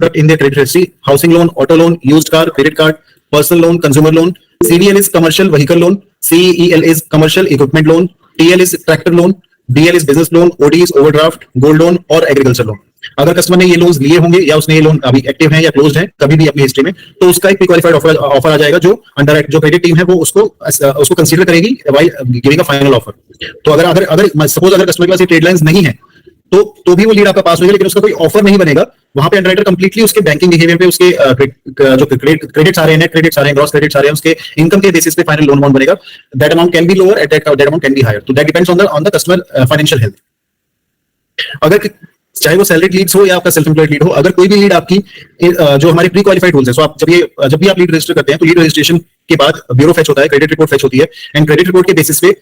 bankrupt in their credit history. Housing loan, auto loan, used car, credit card, personal loan, consumer loan. CVL is commercial vehicle loan. CEL is commercial equipment loan. TL is tractor loan. DL is business loan. OD is overdraft, gold loan और agriculture loan. अगर customer ने ये loans लिए होंगे या उसने ये loan अभी एक्टिव है या क्लोज्ड है कभी भी अपनी हिस्ट्री में, तो उसका एक प्री क्वालिफाइड ऑफर आ जाएगा जो अंडर जो क्रेडिट टीम है वो उसको कंसीडर करेगी while giving a final offer. तो अगर सपोज अगर कस्टमर के पास ये ट्रेड लाइंस नहीं है तो भी वो लीड आपका पास होगा, लेकिन उसका कोई ऑफर नहीं बनेगा. वहां पे अंडरराइटर कंप्लीटली उसके बैंकिंग बिहेवियर पे, उसके जो क्रेडिट्स आ रहे हैं, नेट क्रेडिट्स आ रहे हैं, ग्रॉस क्रेडिट्स आ रहे हैं, उसके इनकम के बेसिस पे फाइनल लोन अमाउंट बनेगा. That amount can be lower at that amount can be higher. तो that depends on the customer financial health. अगर चाहे वो सैलरीड लीड्स हो या आपका सेल्फ एम्प्लॉयड लीड हो, अगर कोई भी लीड आपकी जो हमारे प्री क्वालिफाइड रूल्स है, सो आप जब भी आप लीड रजिस्टर करते हैं तो लीड रजिस्ट्रेशन के बाद ब्यूरो फेच होता है, क्रेडिट रिपोर्ट फेच होती है, एंड क्रेडिट रिपोर्ट के बेसिस पे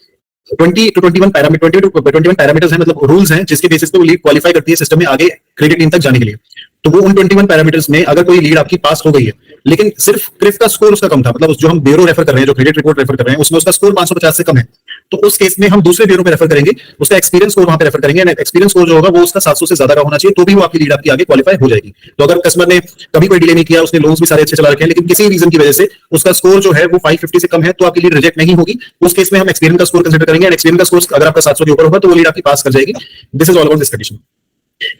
20 to 21 पैरामीटर्स हैं, मतलब रूल्स हैं जिसके बेसिस पे वो लीड क्वालिफाई करती है सिस्टम में आगे क्रेडिट टीम तक जाने के लिए. तो वो उन 21 पैरामीटर्स में अगर कोई लीड आपकी पास हो गई है लेकिन सिर्फ क्रिफ का स्कोर उसका कम था, मतलब जो हम ब्यूरो रेफर कर रहे हैं, जो क्रेडिट रिपोर्ट रेफर कर रहे हैं, उसमें उसका स्कोर 550 से कम है, तो उस केस में हम दूसरे ब्यूरो पे रेफर करेंगे, उसका एक्सपीरियंस स्कोर वहां पे रेफर करेंगे, एंड एक्सपीरियंस स्कोर जो होगा वो उसका 700 से ज्यादा का होना चाहिए, तो भी वो आपकी लीड आपकी आगे क्वालिफाई हो जाएगी. तो अगर कस्टमर ने कभी कोई डिले नहीं किया, उसने लोन्स भी सारे अच्छे चला रखे हैं, लेकिन किसी रीजन की वजह से उसका स्कोर जो है वो 550 से कम है, तो आपकी लीड रिजेक्ट नहीं होगी. उस केस में हम एक्सपीरियंस का स्कोर कंसीडर करेंगे, एंड एक्सपीरियंस का स्कोर अगर आपका 700 के ऊपर होगा तो वो लीड आपकी पास कर जाएगी. This is all about this condition.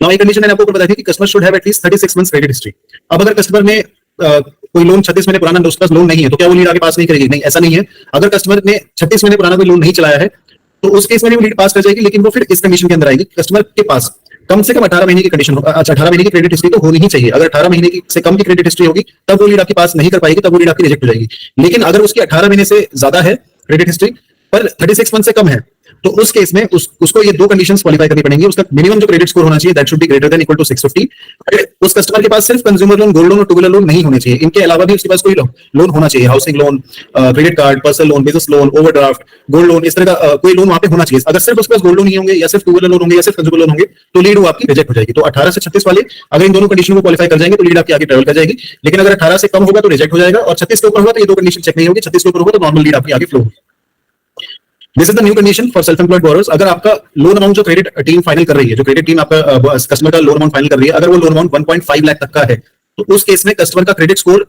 Now ये कंडीशन मैंने आपको बताई थी कि customer should have at least 36 months credit history. अब अगर कस्टमर ने कोई लोन 36 महीने पुराना उसका लोन नहीं है तो क्या वो लीड आगे पास नहीं करेगी? नहीं, ऐसा नहीं है. अगर कस्टमर ने 36 महीने पुराना कोई लोन नहीं चलाया है तो उस केस में भी वो लीड पास कर जाएगी, लेकिन वो फिर इस कंडीशन के अंदर आएगी, कस्टमर के पास कम से कम 18 महीने की कंडीशन 18 महीने की क्रेडिट हिस्ट्री तो होनी ही चाहिए. अगर 18 महीने की से कम की क्रेडिट हिस्ट्री होगी तब वो लीड आपके पास नहीं कर पाएगी, तब वो लीड आपकी रिजेक्ट हो जाएगी. लेकिन अगर उसकी 18 महीने से ज्यादा है क्रेडिट हिस्ट्री पर 36 मंथ से कम है, तो उस केस में उसको ये दो कंडीशंस क्वालिफाई करनी पड़ेंगी. उसका मिनिमम जो क्रेडिट स्कोर होना चाहिए that should be greater than equal to 650. अगर उस कस्टमर के पास सिर्फ कंज्यूमर लोन, गोल्ड लोन और टू व्हीलर लोन नहीं होने चाहिए, इनके अलावा भी उसके पास कोई लोन होना चाहिए, housing loan, credit card, personal loan, business loan, overdraft, gold loan, इस तरह का कोई लोन वहां पे होना चाहिए. अगर सिर्फ उसके पास गोल्ड लोन नहीं होंगे या सिर्फ टू व्हीलर लोन होंगे या सिर्फ कंज्यूमर लोन होंगे तो लीड वो आपकी रिजेक्ट हो जाएगी. तो 18 से 36 वाले अगर इन दोनों कंडीशन को क्वालिफाई कर जाएंगे तो लीड आपकी आगे ट्रेवल कर जाएगी. लेकिन अगर 18 से कम होगा तो रिजेक्ट हो जाएगा, और 36 के ऊपर होगा तो ये दो कंडीशन चेक नहीं होगी. 36 के ऊपर होगा तो नॉर्मल लीड आपकी आगे फ्लो होगी. This is the new condition for self employed borrowers. अगर आपका लोन अमाउंट जो क्रेडिट टीम फाइनल कर रही है, जो क्रेडिट टीम आपका कस्टमर का लोन अमाउंट फाइनल कर रही है, अगर वो लोन अमाउंट 1.5 लाख तक का है तो उस केस में कस्टमर का क्रेडिट स्कोर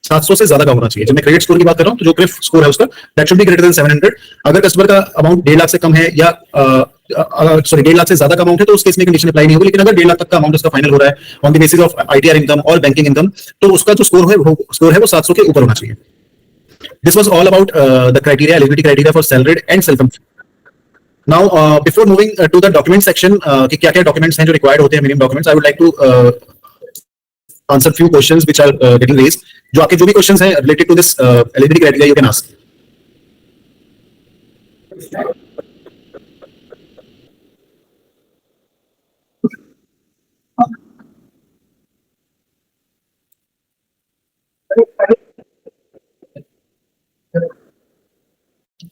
700 से ज्यादा का होना चाहिए. जब मैं क्रेडिट स्कोर की बात कर रहा हूं तो जो क्रिफ स्कोर है उसका that should be greater then 700. अगर कस्टमर का अमाउंट 1.5 लाख से कम है या 1.5 लाख से ज्यादा का अमाउंट है तो उस केस में कंडीशन अप्लाई नहीं होगी. लेकिन अगर 1.5 लाख तक का अमाउंट उसका फाइनल हो रहा है on the basis of ITR income और बैंकिंग इनकम, तो उसका जो स्कोर है वो 700 के ऊपर होना चाहिए. This was all about the criteria, eligibility criteria for salaried and self-employed. Now, before moving to the document section, कि क्या-क्या documents हैं जो required होते हैं, minimum documents, I would like to answer few questions which are getting raised. जो आपके जो भी questions हैं related to this eligibility criteria, you can ask.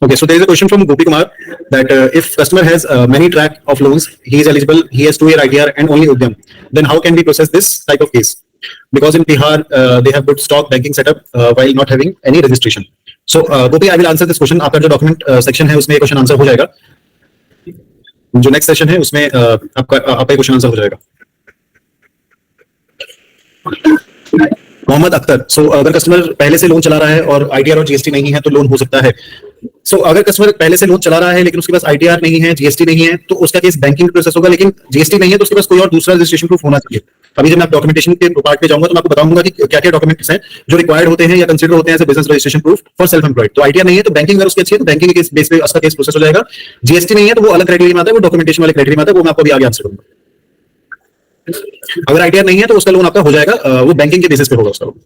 Okay, so there is a question from Gopi Kumar that if customer has many track of loans, he is eligible, he has 2-year ITR and only Udyam, then how can we process this type of case? Because in Bihar, they have good stock banking setup while not having any registration. So Gopi, I will answer this question. आपका जो document section है उसमें ये question answer हो जाएगा. जो next session है उसमें आपका question answer हो जाएगा. मोहम्मद अख्तर. सो अगर कस्टमर पहले से लोन चला रहा है और आईटीआर और जीएसटी नहीं है तो लोन हो सकता है. सो अगर कस्टमर पहले से लोन चला रहा है लेकिन उसके पास आईटीआर नहीं है, जीएसटी नहीं है, तो उसका केस बैंकिंग प्रोसेस होगा. लेकिन जीएसटी नहीं है तो उसके पास कोई और दूसरा रजिस्ट्रेशन प्रूफ होना चाहिए. अभी जब मैं डॉक्यूमेंटेशन के पार्ट पे जाऊंगा तो मैं आपको बताऊंगा कि क्या क्या डॉक्यूमेंट्स हैं जो रिक्वायर्ड होते हैं या कंसीडर होते हैं as business registration proof for self employed. तो आईटीआर नहीं है तो बैंकिंग अगर उसकी अच्छी है तो बैंकिंग के बेस पे उसका केस प्रोसेस हो जाएगा. जीएसटी नहीं है तो वो अलग क्राइटेरिया में आता है, वो डॉक्यूमेंटेशन वाले क्राइटेरिया में आता है, वो मैं आपको अभी आगे आंसर करूंगा. अगर आईटीआर नहीं है तो उसका लोन आपका हो जाएगा, वो बैंकिंग के बेसिस पे होगा उसका लोन.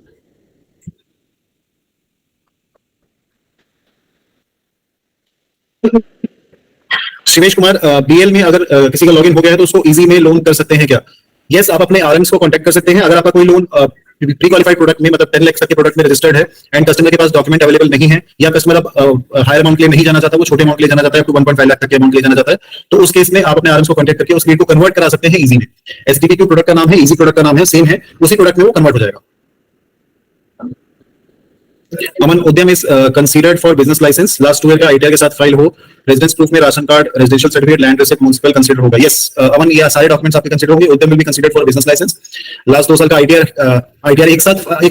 शिवेश कुमार, बीएल में अगर किसी का लॉगिन हो गया है तो उसको इजी में लोन कर सकते हैं क्या? यस, आप अपने आरएम्स को कांटेक्ट कर सकते हैं. अगर आपका कोई लोन प्री क्वालिफाइड प्रोडक्ट में मतलब 10 लाख तक के प्रोडक्ट में रजिस्टर्ड है एंड कस्टमर के पास डॉक्यूमेंट अवेलेबल नहीं है या कस्टमर अब हायर अमाउंट के लिए नहीं जाना चाहता, वो छोटे अमाउंट के लिए जाना चाहता है, अप टू 1.5 लाख तक के अमाउंट ले जाना चाहता है, तो उस केस में आप अपने आरएम्स को कांटेक्ट करके उस लीड को कन्वर्ट करा सकते हैं इजी में. एसडीपीक्यू प्रोडक्ट का नाम है, इजी प्रोडक्ट का नाम है, सेम है, उसी प्रोडक्ट में वो कन्वर्ट हो जाएगा. Aman, Udyam is considered for business licence, last 2 year का आईटीआर के साथ फाइल हो, रेजिडेंस प्रूफ में ration card, residential certificate, land receipt, municipal consider होगा। यस अमन, ये सारे डॉक्यूमेंट्स आपके कंसीडर होंगे। Udyam will be considered for business licence, last 2 साल का आईटीआर एक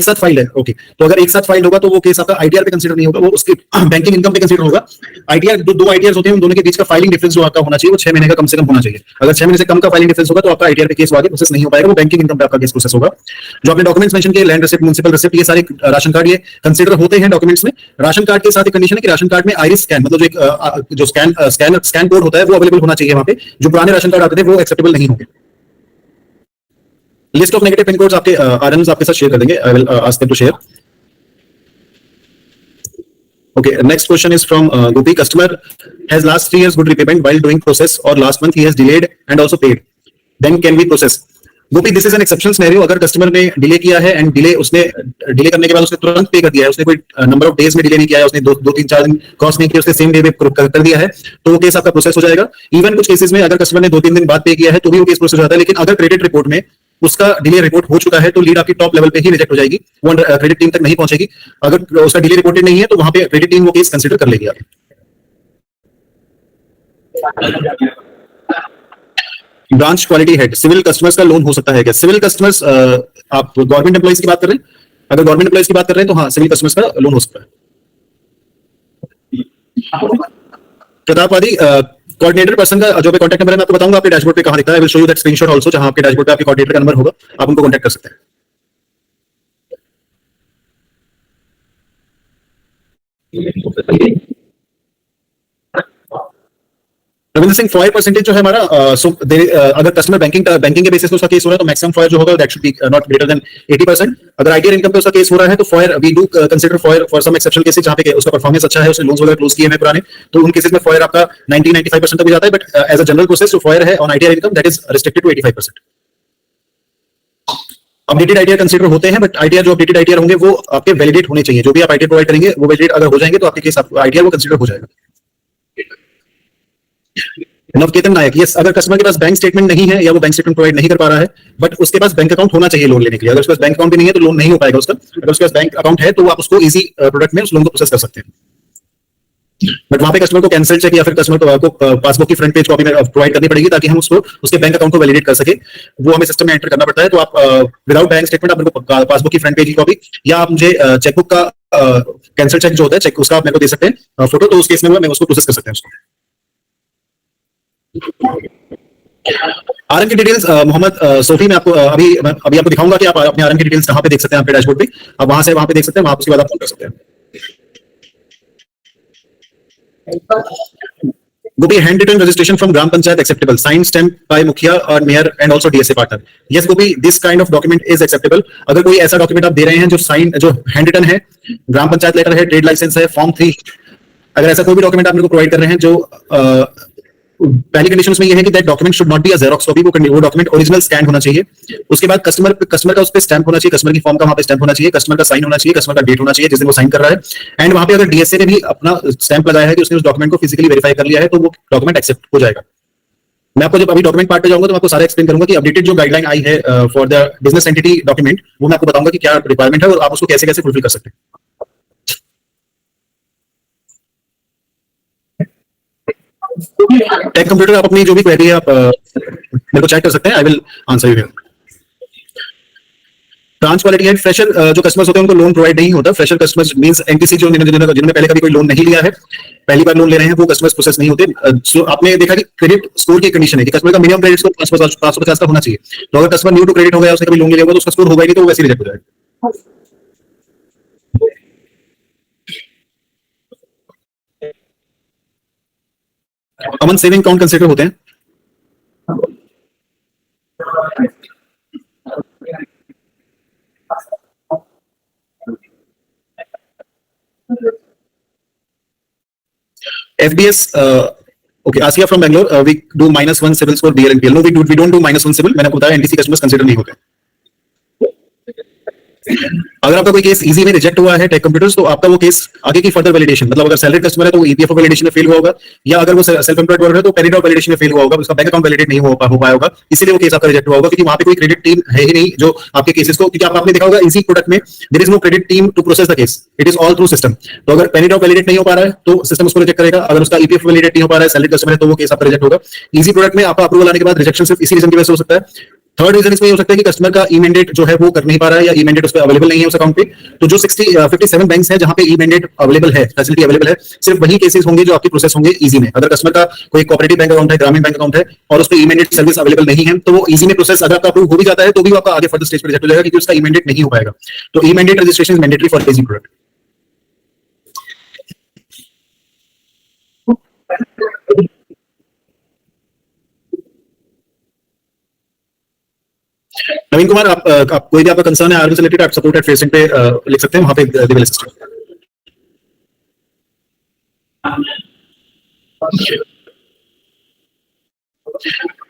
साथ फाइल है। ओके, तो अगर एक साथ फाइल होगा तो वो केस आपका आईटीआर पे कंसीडर नहीं होगा, वो उसके बैंकिंग इनकम पे कंसीडर होगा। आईटीआर दो आईटीआर होते हैं, उन दोनों के बीच का फाइलिंग डिफरेंस जो आपका होना चाहिए वो 6 महीने का कम से कम होना चाहिए। अगर 6 महीने से कम का फाइलिंग डिफरेंस होगा तो आपका आईटीआर पे केस आगे प्रोसेस नहीं हो पाएगा, वो बैंकिंग इनकम पे आपका केस प्रोसेस होगा। जो आपने डॉक्यूमेंट्स मेंशन किए, लैंड रिसिप्ट, म्युनिसिपल रिसिप्ट, ये सारे राशन कार्ड ये कंसीडर होते हैं डॉक्यूमेंट्स में। राशन कार्ड के साथ एक कंडीशन है कि राशन कार्ड में आइरिस स्कैन, मतलब जो स्कैन कोड होता है वो अवेलेबल होना चाहिए वहां पे। जो पुराने राशन कार्ड आते थे वो एक्सेप्टेबल नहीं होंगे। List of negative pin codes आपके आरएनएस आपके साथ शेयर कर देंगे। I will ask them to share. Okay, next question is from Gopi. Customer has last 3 years good repayment while doing process, or last month he has delayed and also paid. Then can we process? Gopi, this is an exceptional scenario. अगर customer ने delay किया है and delay करने के बाद उसने तुरंत पे कर दिया है, उसने कोई नंबर ऑफ डेज में डिले नहीं किया है, उसने 2-3-4 दिन क्रॉस नहीं किया, उसने सेम डे पे कर दिया है, तो वो केस आपका प्रोसेस हो जाएगा। इवन कुछ केसेस में अगर कस्टमर ने 2-3 दिन बाद पे किया है तो भी वो केस प्रोसेस हो जाता है। लेकिन अगर क्रेडिट रिपोर्ट में उसका डिले रिपोर्ट हो चुका है तो लीड आपकी टॉप लेवल पे ही रिजेक्ट हो जाएगी, वो क्रेडिट टीम तक नहीं पहुंचेगी। अगर उसका डिले रिपोर्टेड नहीं है तो वहां पे क्रेडिट टीम वो केस कंसीडर कर लेगी आगे। Branch quality head, civil customers का लोन हो सकता है क्या? सिविल कस्टमर्स, आप गवर्नमेंट एम्प्लॉइज की बात कर रहे हैं? अगर गवर्नमेंट एम्प्लॉइज की बात कर रहे हैं तो हाँ, सिविल कस्टमर्स का लोन हो सकता है। प्रताप आदि, कोऑर्डिनेटर पर्सन का जो कॉन्टैक्ट नंबर है मैं आपको बताऊंगा, आपके डैशबोर्ड पे कहां दिखता है। I will show you that screenshot also, जहां आपके डैशबोर्ड पे आपके कोऑर्डिनेटर का नंबर होगा, आप उनको कॉन्टैक्ट कर सकते हैं। रविंद्र सिंह, फॉयर परसेंटेज जो है हमारा, अगर कस्टमर बैंकिंग के बेसिस पे उसका केस हो रहा है तो मैक्सिमम फॉयर जो होगा that should B not greater than 80%। अगर आईटीआर इनकम पे उसका केस हो रहा है तो FOIR we do consider FOIR for some exceptional cases, जहां पे उसका परफॉर्मेंस अच्छा है, उसने लोन्स वगैरह क्लोज किए हैं पुराने, तो उन केसेस में फॉयर आपका 90-95% तक भी जाता है। But as a general process जो फॉयर है on ITR income that is restricted to 85%। Updated ITR consider होते हैं, बट आईटीआर जो अपडेटेड आईटीआर होंगे वो आपके वैलिडेट होने चाहिए। जो भी आप आईटीआर प्रोवाइड करेंगे वो वैलिडेट अगर हो जाएंगे तो आपके केस आईटीआर वो कंसीडर हो जाएगा। नवकेतन नायक, यस, अगर कस्टमर के पास बैंक स्टेटमेंट नहीं है या वो बैंक स्टेटमेंट प्रोवाइड नहीं कर पा रहा है, बट उसके पास बैंक अकाउंट होना चाहिए लोन लेने के लिए। अगर उसके पास बैंक अकाउंट भी नहीं है तो लोन नहीं हो पाएगा उसका। अगर उसके पास बैंक अकाउंट है तो आप उसको इजी प्रोडक्ट में उस लोन को प्रोसेस कर सकते हैं। बट वहां पे कस्टमर को कैंसिल चेक या फिर कस्टमर को पासबुक की फ्रंट पेज कॉपी प्रोवाइड करनी पड़ेगी ताकि हम उसको उसके बैंक अकाउंट को वैलिडेट कर सके। वो हमें सिस्टम में एंटर करना पड़ता है। तो आप विदाउट बैंक स्टेटमेंट आप मेरे को पासबुक की फ्रंट पेज की कॉपी या आप मुझे चेकबुक का कैंसिल चेक जो होता है चेक उसका आप मेरे को दे सकते हैं फोटो, तो उस केस में मैं उसको प्रोसेस कर सकते हैं उसको। आरएम की डिटेल्स मोहम्मद सोफी, मैं आपको अभी आपको दिखाऊंगा कि आप अपने आरएम की डिटेल्स कहां पे देख सकते हैं। आपके डैशबोर्ड पे आप वहां पे देख सकते हैं, वहां उसके बाद आप फोन कर सकते हैं। Gopi, handwritten registration from Gram Panchayat acceptable, signed stamped by Mukhia or Mayor and also DSA partner. Yes Gopi, this kind of document is acceptable. अगर कोई ऐसा डॉक्यूमेंट आप दे रहे हैं जो हैंड रिटन है, ग्राम पंचायत लेटर है, ट्रेड लाइसेंस है, फॉर्म 3, अगर ऐसा कोई भी डॉक्यूमेंट आप मेरे को प्रोवाइड कर रहे हैं जो पहली कंडीशन में ये है कि that document should not be a xerox copy, वो डॉक्यूमेंट ओरिजिनल स्कैन होना चाहिए। उसके बाद कस्टमर का उस पे स्टैंप होना चाहिए, कस्टमर की फॉर्म का वहां पे स्टैंप होना चाहिए, कस्टमर का साइन होना चाहिए, कस्टमर का डेट होना चाहिए जिस दिन वो साइन कर रहा है। एंड वहां पे अगर डीएसए ने भी अपना स्टैंप लगाया है कि उसने उस डॉक्यूमेंट को फिजिकली वेरीफाई कर लिया है तो वो डॉक्यूमेंट एक्सेप्ट हो जाएगा। मैं आपको जब अभी डॉक्यूमेंट पार्ट पे जाऊंगा तो मैं आपको सारा एक्सप्लेन करूंगा कि अपडेटेड जो गाइडलाइन आई है for the business entity document, वो मैं आपको बताऊंगा कि क्या रिक्वायरमेंट है और आप उसको कैसे कैसे फुलफिल कर सकते हैं। टेक कंप्यूटर, आप अपनी जो भी क्वेरी है आप मेरे को चेक कर सकते हैं, I will answer you here. Branch quality है, फ्रेशर जो कस्टमर्स होते हैं उनको लोन प्रोवाइड नहीं होता। फ्रेशर कस्टमर्स मींस एनटीसी जिन्होंने पहले कभी कोई लोन नहीं लिया है, पहली बार लोन ले रहे हैं, वो कस्टमर्स प्रोसेस नहीं होते। सो आपने देखा कि क्रेडिट स्कोर की कंडीशन है कि कस्टमर का मिनिमम क्रेडिट स्कोर 550 का होना चाहिए। तो अगर कस्टमर न्यू टू क्रेडिट हो गया, उसने कभी लोन लिया होगा तो उसका स्कोर होगा ही नहीं, तो वो वैसे रिजेक्ट हो जाएगा। अमन, सेविंग अकाउंट कंसीडर होते हैं? FBS, okay, Asia from Bangalore, we do -1 civil score BL and PL. No, we don't do -1 civil. मैंने आपको बताया NTC कस्टमर्स कंसीडर नहीं होते। अगर आपका कोई केस इजी में रिजेक्ट हुआ है टेक कंप्यूटर्स, तो आपका वो केस आगे की फर्दर वैलिडेशन, मतलब अगर सैलरी कस्टमर है तो वो ईपीएफओ वैलिडेशन में फेल हुआ होगा, या अगर वो सेल्फ एम्प्लॉयड वर्कर है तो पेरिडॉक वैलिडेशन में फेल हुआ होगा, उसका बैंक अकाउंट वैलिडेट नहीं हो पाया होगा, इसीलिए वो केस आपका रिजेक्ट हुआ होगा, क्योंकि वहां पे कोई क्रेडिट टीम है ही नहीं जो आपके केसेस को, क्योंकि आपने देखा होगा इजी प्रोडक्ट में there is no credit team to process the case, it is all through system. तो अगर पेरिडॉक वैलिडेट नहीं हो पा रहा है तो सिस्टम उसको रिजेक्ट करेगा, अगर उसका ईपीएफ वैलिडेट नहीं हो पा रहा है, सैलरी कस्टमर है, तो वो केस आपका रिजेक्ट होगा। इजी प्रोडक्ट में आपका अप्रूवल आने के बाद रिजेक्शन सिर्फ इसी रीजन की वजह से हो सकता है। थर्ड रीजन इसमें हो सकता है कि कस्टमर का ई मैंडेट जो है वो कर नहीं पा रहा है, या ई मैंडेट उस पर अवेलेबल नहीं है उस अकाउंट पे। तो जो 57 बैंक्स हैं जहां पे ई मैंडेट अवेलेबल है, फैसिलिटी अवेलेबल है, सिर्फ वही केसेस होंगे जो आपके प्रोसेस होंगे इजी में। अगर कस्टमर का कोई कोऑपरेटिव बैंक अकाउंट है, ग्रामीण बैंक अकाउंट है, और उस पर ई मैंडेट सर्विस अवेलेबल नहीं है, तो वो इजी में प्रोसेस अगर आपका अप्रूव हो भी जाता है तो भी वो आपका आगे फर्दर स्टेज पर रिजेक्ट हो जाएगा, क्योंकि उसका ई मैंडेट नहीं हो पाएगा। तो e mandate registration is mandatory for easy product. Naveen Kumar, आप कोई भी आपका कंसर्न है आर्मी से रिलेटेड, आप सपोर्ट एट फेसिंग पे लिख सकते हैं, वहां पे they will assist.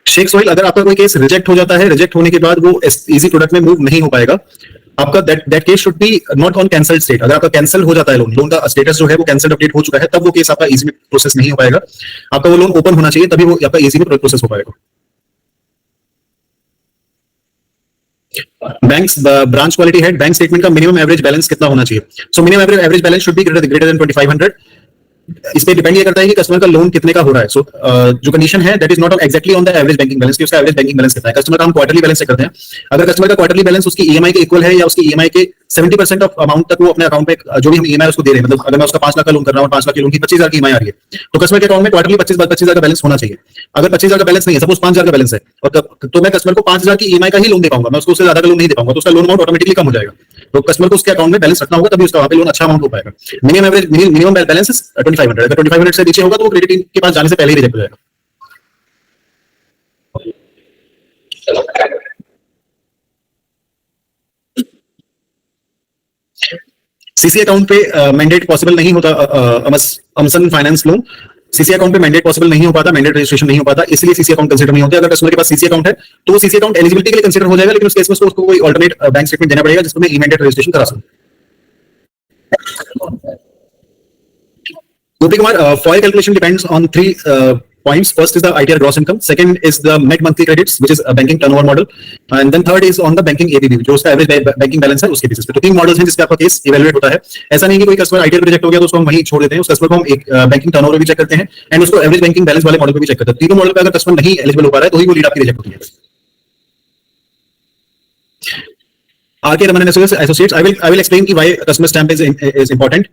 Shaikh Sohail, अगर आपका कोई केस रिजेक्ट हो जाता है, रिजेक्ट होने के बाद वो इजी प्रोडक्ट में मूव नहीं हो पाएगा, आपका that case should be not on cancel state. अगर आपका कैंसिल हो जाता है लोन का स्टेटस जो है वो कैंसिल अपडेट हो चुका है, तब वो केस आपका इजी में प्रोसेस नहीं हो पाएगा। आपका वो लोन ओपन होना चाहिए, तभी वो आपका इजी में प्रोसेस हो पाएगा। Banks branch quality head, bank statement का मिनिमम एवरेज बैलेंस कितना होना चाहिए? So minimum average balance should be greater then 2500। इस पे डिपेंड ये करता है कि कस्टमर का लोन कितने का हो रहा है। सो जो कंडीशन है that is not exactly on the average banking balance, कि उसका एवरेज बैंकिंग बैलेंस कितना है। कस्टमर का हम क्वार्टरली बैलेंस चेक करते हैं। अगर कस्टमर का क्वार्टरली बैलेंस उसकी ईएमआई के इक्वल है, या उसकी ईएमआई के 70% ऑफ अमाउंट तक वो अपने अकाउंट पे जो भी हम ईएमआई उसको दे रहे हैं, मतलब अगर मैं उसका 5 लाख का लोन कर रहा हूँ, 5 लाख की लोन की 25,000 की ईएमआई आ रही है, तो कस्टमर के अकाउंट में क्वार्टरली 25,000 का बैलेंस होना चाहिए। अगर 25,000 का बैलेंस नहीं है, सपोज 5,000 का बैलेंस है, और तो मैं कस्टमर को 5,000 की ईएमआई का ही लोन दे पाऊंगा, मैं उसको उससे ज्यादा का लोन नहीं दे पाऊंगा, तो उसका लोन अमाउंट ऑटोमेटिकली कम हो जाएगा। तो कस्टमर को उसके अकाउंट में बैलेंस रखना होगा, तभी उसका वहां पे लोन अच्छा अमाउंट हो पाएगा। Minimum balance is 2500। अगर 2500 से नीचे होगा तो वो क्रेडिट टीम के पास जाने से पहले ही रिजेक्ट हो जाएगा। सीसी अकाउंट पे मैंडेट पॉसिबल नहीं होता, अमसन फाइनेंस लोन सीसी अकाउंट पे मैंडेट पॉसिबल नहीं हो पाता, मैंडेट रजिस्ट्रेशन नहीं हो पाता, इसलिए सीसी अकाउंट कंसीडर नहीं होता। अगर कस्टमर के पास सीसी अकाउंट है तो वो सीसी अकाउंट एलिजिबिलिटी के लिए कंसीडर हो जाएगा, लेकिन उस केस में उसको कोई अल्टरनेट बैंक स्टेटमेंट देना पड़ेगा जिसमें ई मैंडेट रजिस्ट्रेशन करा सकूं। Gopi Kumar, FOIL calculation depends on three points. First is the ITR gross income. Second is the net monthly credits, which is a banking turnover model. And then third is on the banking ABB, जो उसका average banking balance है उसके basis पे। तो तीन models हैं जिसपे आपका केस इवैल्यूएट होता है। ऐसा नहीं कि कोई कस्टमर आईटीआर रिजेक्ट हो गया तो उसको हम वहीं छोड़ देते हैं। उस कस्टमर को हम एक बैंकिंग टर्नओवर भी चेक करते हैं, एंड उसको एवरेज बैंकिंग बैलेंस वाले मॉडल पे भी चेक करते हैं। तीनों मॉडल पे अगर कस्टमर नहीं एलिजिबल हो पा रहा है तो ही वो लीड आपकी रिजेक्ट होती है। RK Raman and Associates, I will explain कि why customer stamp is important.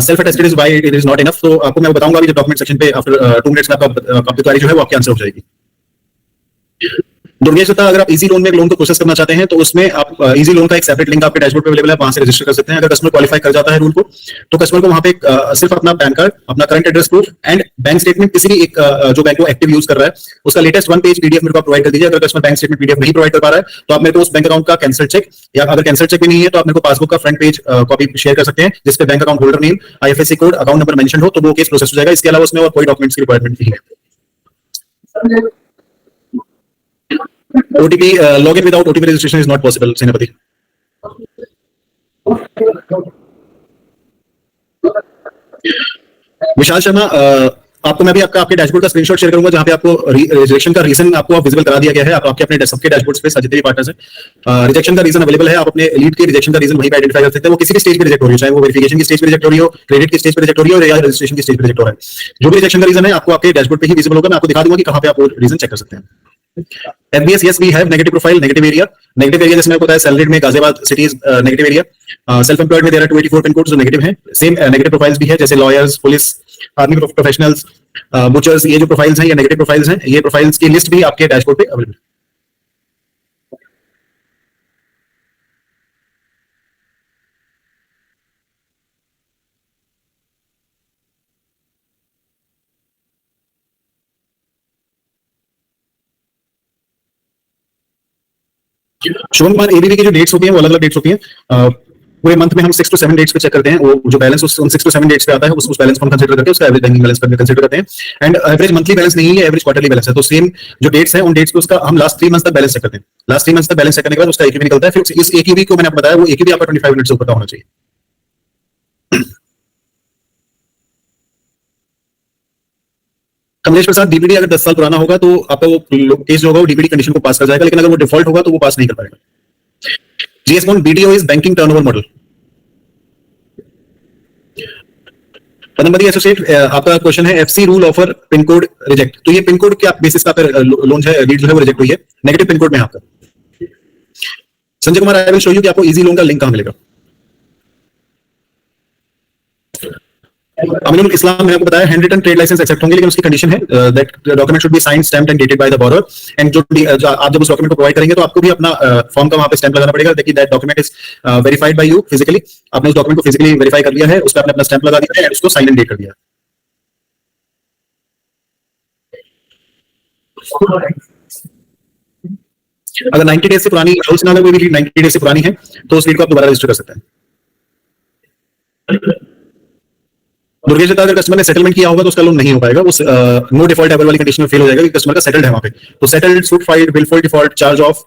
Self attested is why it is not enough. तो आपको मैं बताऊंगा अभी डॉक्यूमेंट सेक्शन पे आफ्टर 2 मिनट्स में आपका क्वेरी जो है वो आपकी आंसर हो जाएगी। दुर्गेश दत्ता, अगर आप इजी लोन में लोन को प्रोसेस करना चाहते हैं तो उसमें आप इजी लोन का एक सेपरेट लिंक आपके डैशबोर्ड पे अवेलेबल है, वहां से रजिस्टर कर सकते हैं। अगर कस्टमर क्वालिफाई कर जाता है रूल को, तो कस्टमर को वहां पे सिर्फ अपना पैन कार्ड, अपना current address proof and bank statement, किसी भी एक जो बैंक को एक्टिव यूज कर रहा है उसका लेटेस्ट 1 पेज पीडीएफ मेरे को प्रोवाइड कर दीजिए। अगर कस्टमर बैंक स्टेटमेंट पीडीएफ नहीं प्रोवाइड कर पा रहा है तो आप मेरे को उस बैंक अकाउंट का कैंसिल चेक, या अगर कैंसिल चेक भी नहीं है तो आप मेरे को पासबुक का फ्रंट पेज कॉपी शेयर कर सकते हैं, जिसपे bank account holder name, IFSC code, account number mention हो, तो वो केस प्रोसेस हो जाएगा। इसके अलावा उसमें और कोई डॉक्यूमेंट्स की रिक्वायरमेंट नहीं है। OTP login without OTP registration is not possible, Senapati. Vishal Sharma, आपको मैं भी आपके डैशबोर्ड का स्क्रीनशॉट शेयर करूंगा जहां पे आपको रिजेक्शन का रीजन आपको विजिबल करा दिया गया है। आप आपके अपने सबके डैशबोर्ड्स पे जितने भी पार्टनर्स हैं रिजेक्शन का रीजन अवेलेबल है। आप अपने लीड के रिजेक्शन का रीजन वहीं पे आइडेंटिफाई कर सकते हैं। वो किसी भी स्टेज पे रिजेक्ट हो रही है, चाहे वो वेरिफिकेशन की स्टेज पे रिजेक्ट हो रही हो, क्रेडिट की स्टेज पे रिजेक्ट हो रही हो, या रजिस्ट्रेशन की स्टेज पे रिजेक्ट हो रहा है। जो भी रिजेक्शन का रीजन है आपको आपके डैशबोर्ड पे ही विजिबल होगा। मैं आपको दिखा दूंगा कि कहां पे आप वो रीजन चेक कर सकते हैं। FBS, yes, we have negative profile, negative area. Negative area जैसे मेरे को पता है सैलरीड में Ghaziabad city is negative area. Self employed में देयर आर 284 पिन कोड्स जो नेगेटिव हैं। सेम नेगेटिव प्रोफाइल्स भी है, जैसे lawyers, police, army professionals, butchers, ये जो प्रोफाइल्स हैं ये नेगेटिव प्रोफाइल्स हैं। ये प्रोफाइल्स की लिस्ट भी आपके डैशबोर्ड पे अवेलेबल है। शुभम कुमार, एबीबी की जो डेट्स होती हैं वो अलग अलग डेट्स होती हैं। पूरे मंथ में हम 6 to 7 डेट्स पे चेक करते हैं, वो जो बैलेंस उन 6 to 7 डेट्स पे आता है उस बैलेंस को हम कंसीडर करके उसका एवरेज बैंकिंग बैलेंस कंसीडर करते हैं। एंड एवरेज मंथली बैलेंस नहीं है, एवरेज क्वार्टरली बैलेंस है। तो सेम जो डेट्स है उन डेट्स पे उसका हम लास्ट 3 मंथ्स तक बैलेंस चेक करते हैं। लास्ट 3 मंथ्स तक बैलेंस चेक करने के बाद उसका AQB निकलता है। फिर इस AQB को मैंने आपको बताया, वो AQB आपका 25 यूनिट से ऊपर का होना चाहिए। कमलेश प्रसाद, डीपीडी अगर 10 साल पुराना होगा तो आपका वो केस जो होगा वो डीपीडी कंडीशन को पास कर जाएगा, लेकिन अगर वो डिफॉल्ट होगा तो वो पास नहीं कर पाएगा। जीएस कौन, BDO is banking turnover model. Padampati associate, आपका क्वेश्चन है FC rule offer pin code reject. तो ये पिन कोड के बेसिस पे आपका लोन है, लीड जो है वो रिजेक्ट हुई है, नेगेटिव पिन कोड में है आपका। Sanjay Kumar, I will show you कि आपको इजी लोन का लिंक कहां मिलेगा। अमीनुल इस्लाम, मैंने आपको बताया handwritten trade licence accept होंगे, लेकिन उसकी कंडीशन है that document should be signed, stamped and dated by the borrower. And जो आप जब उस डॉक्यूमेंट को प्रोवाइड करेंगे तो आपको भी अपना फॉर्म का वहां पे स्टैंप लगाना पड़ेगा, देखिए that document is verified bye you physically. आपने उस डॉक्यूमेंट को फिजिकली वेरीफाई कर लिया है, उस पर आपने अपना स्टैंप लगा दिया है, उसको साइन एंड डेट कर दिया है। अगर 90 डेज से पुरानी राहुल सिन्हा, कोई भी लीड 90 डेज से पुरानी है तो उस लीड को आप दोबारा रजिस्टर कर सकते हैं। दुर्गेश दत्ता, अगर कस्टमर ने सेटलमेंट किया होगा तो उसका लोन नहीं हो पाएगा, वो नो डिफॉल्ट एवर वाली कंडीशन में फेल हो जाएगा, क्योंकि कस्टमर का सेटल्ड है वहां पे। तो settled, suit filed, bill for default, charge of,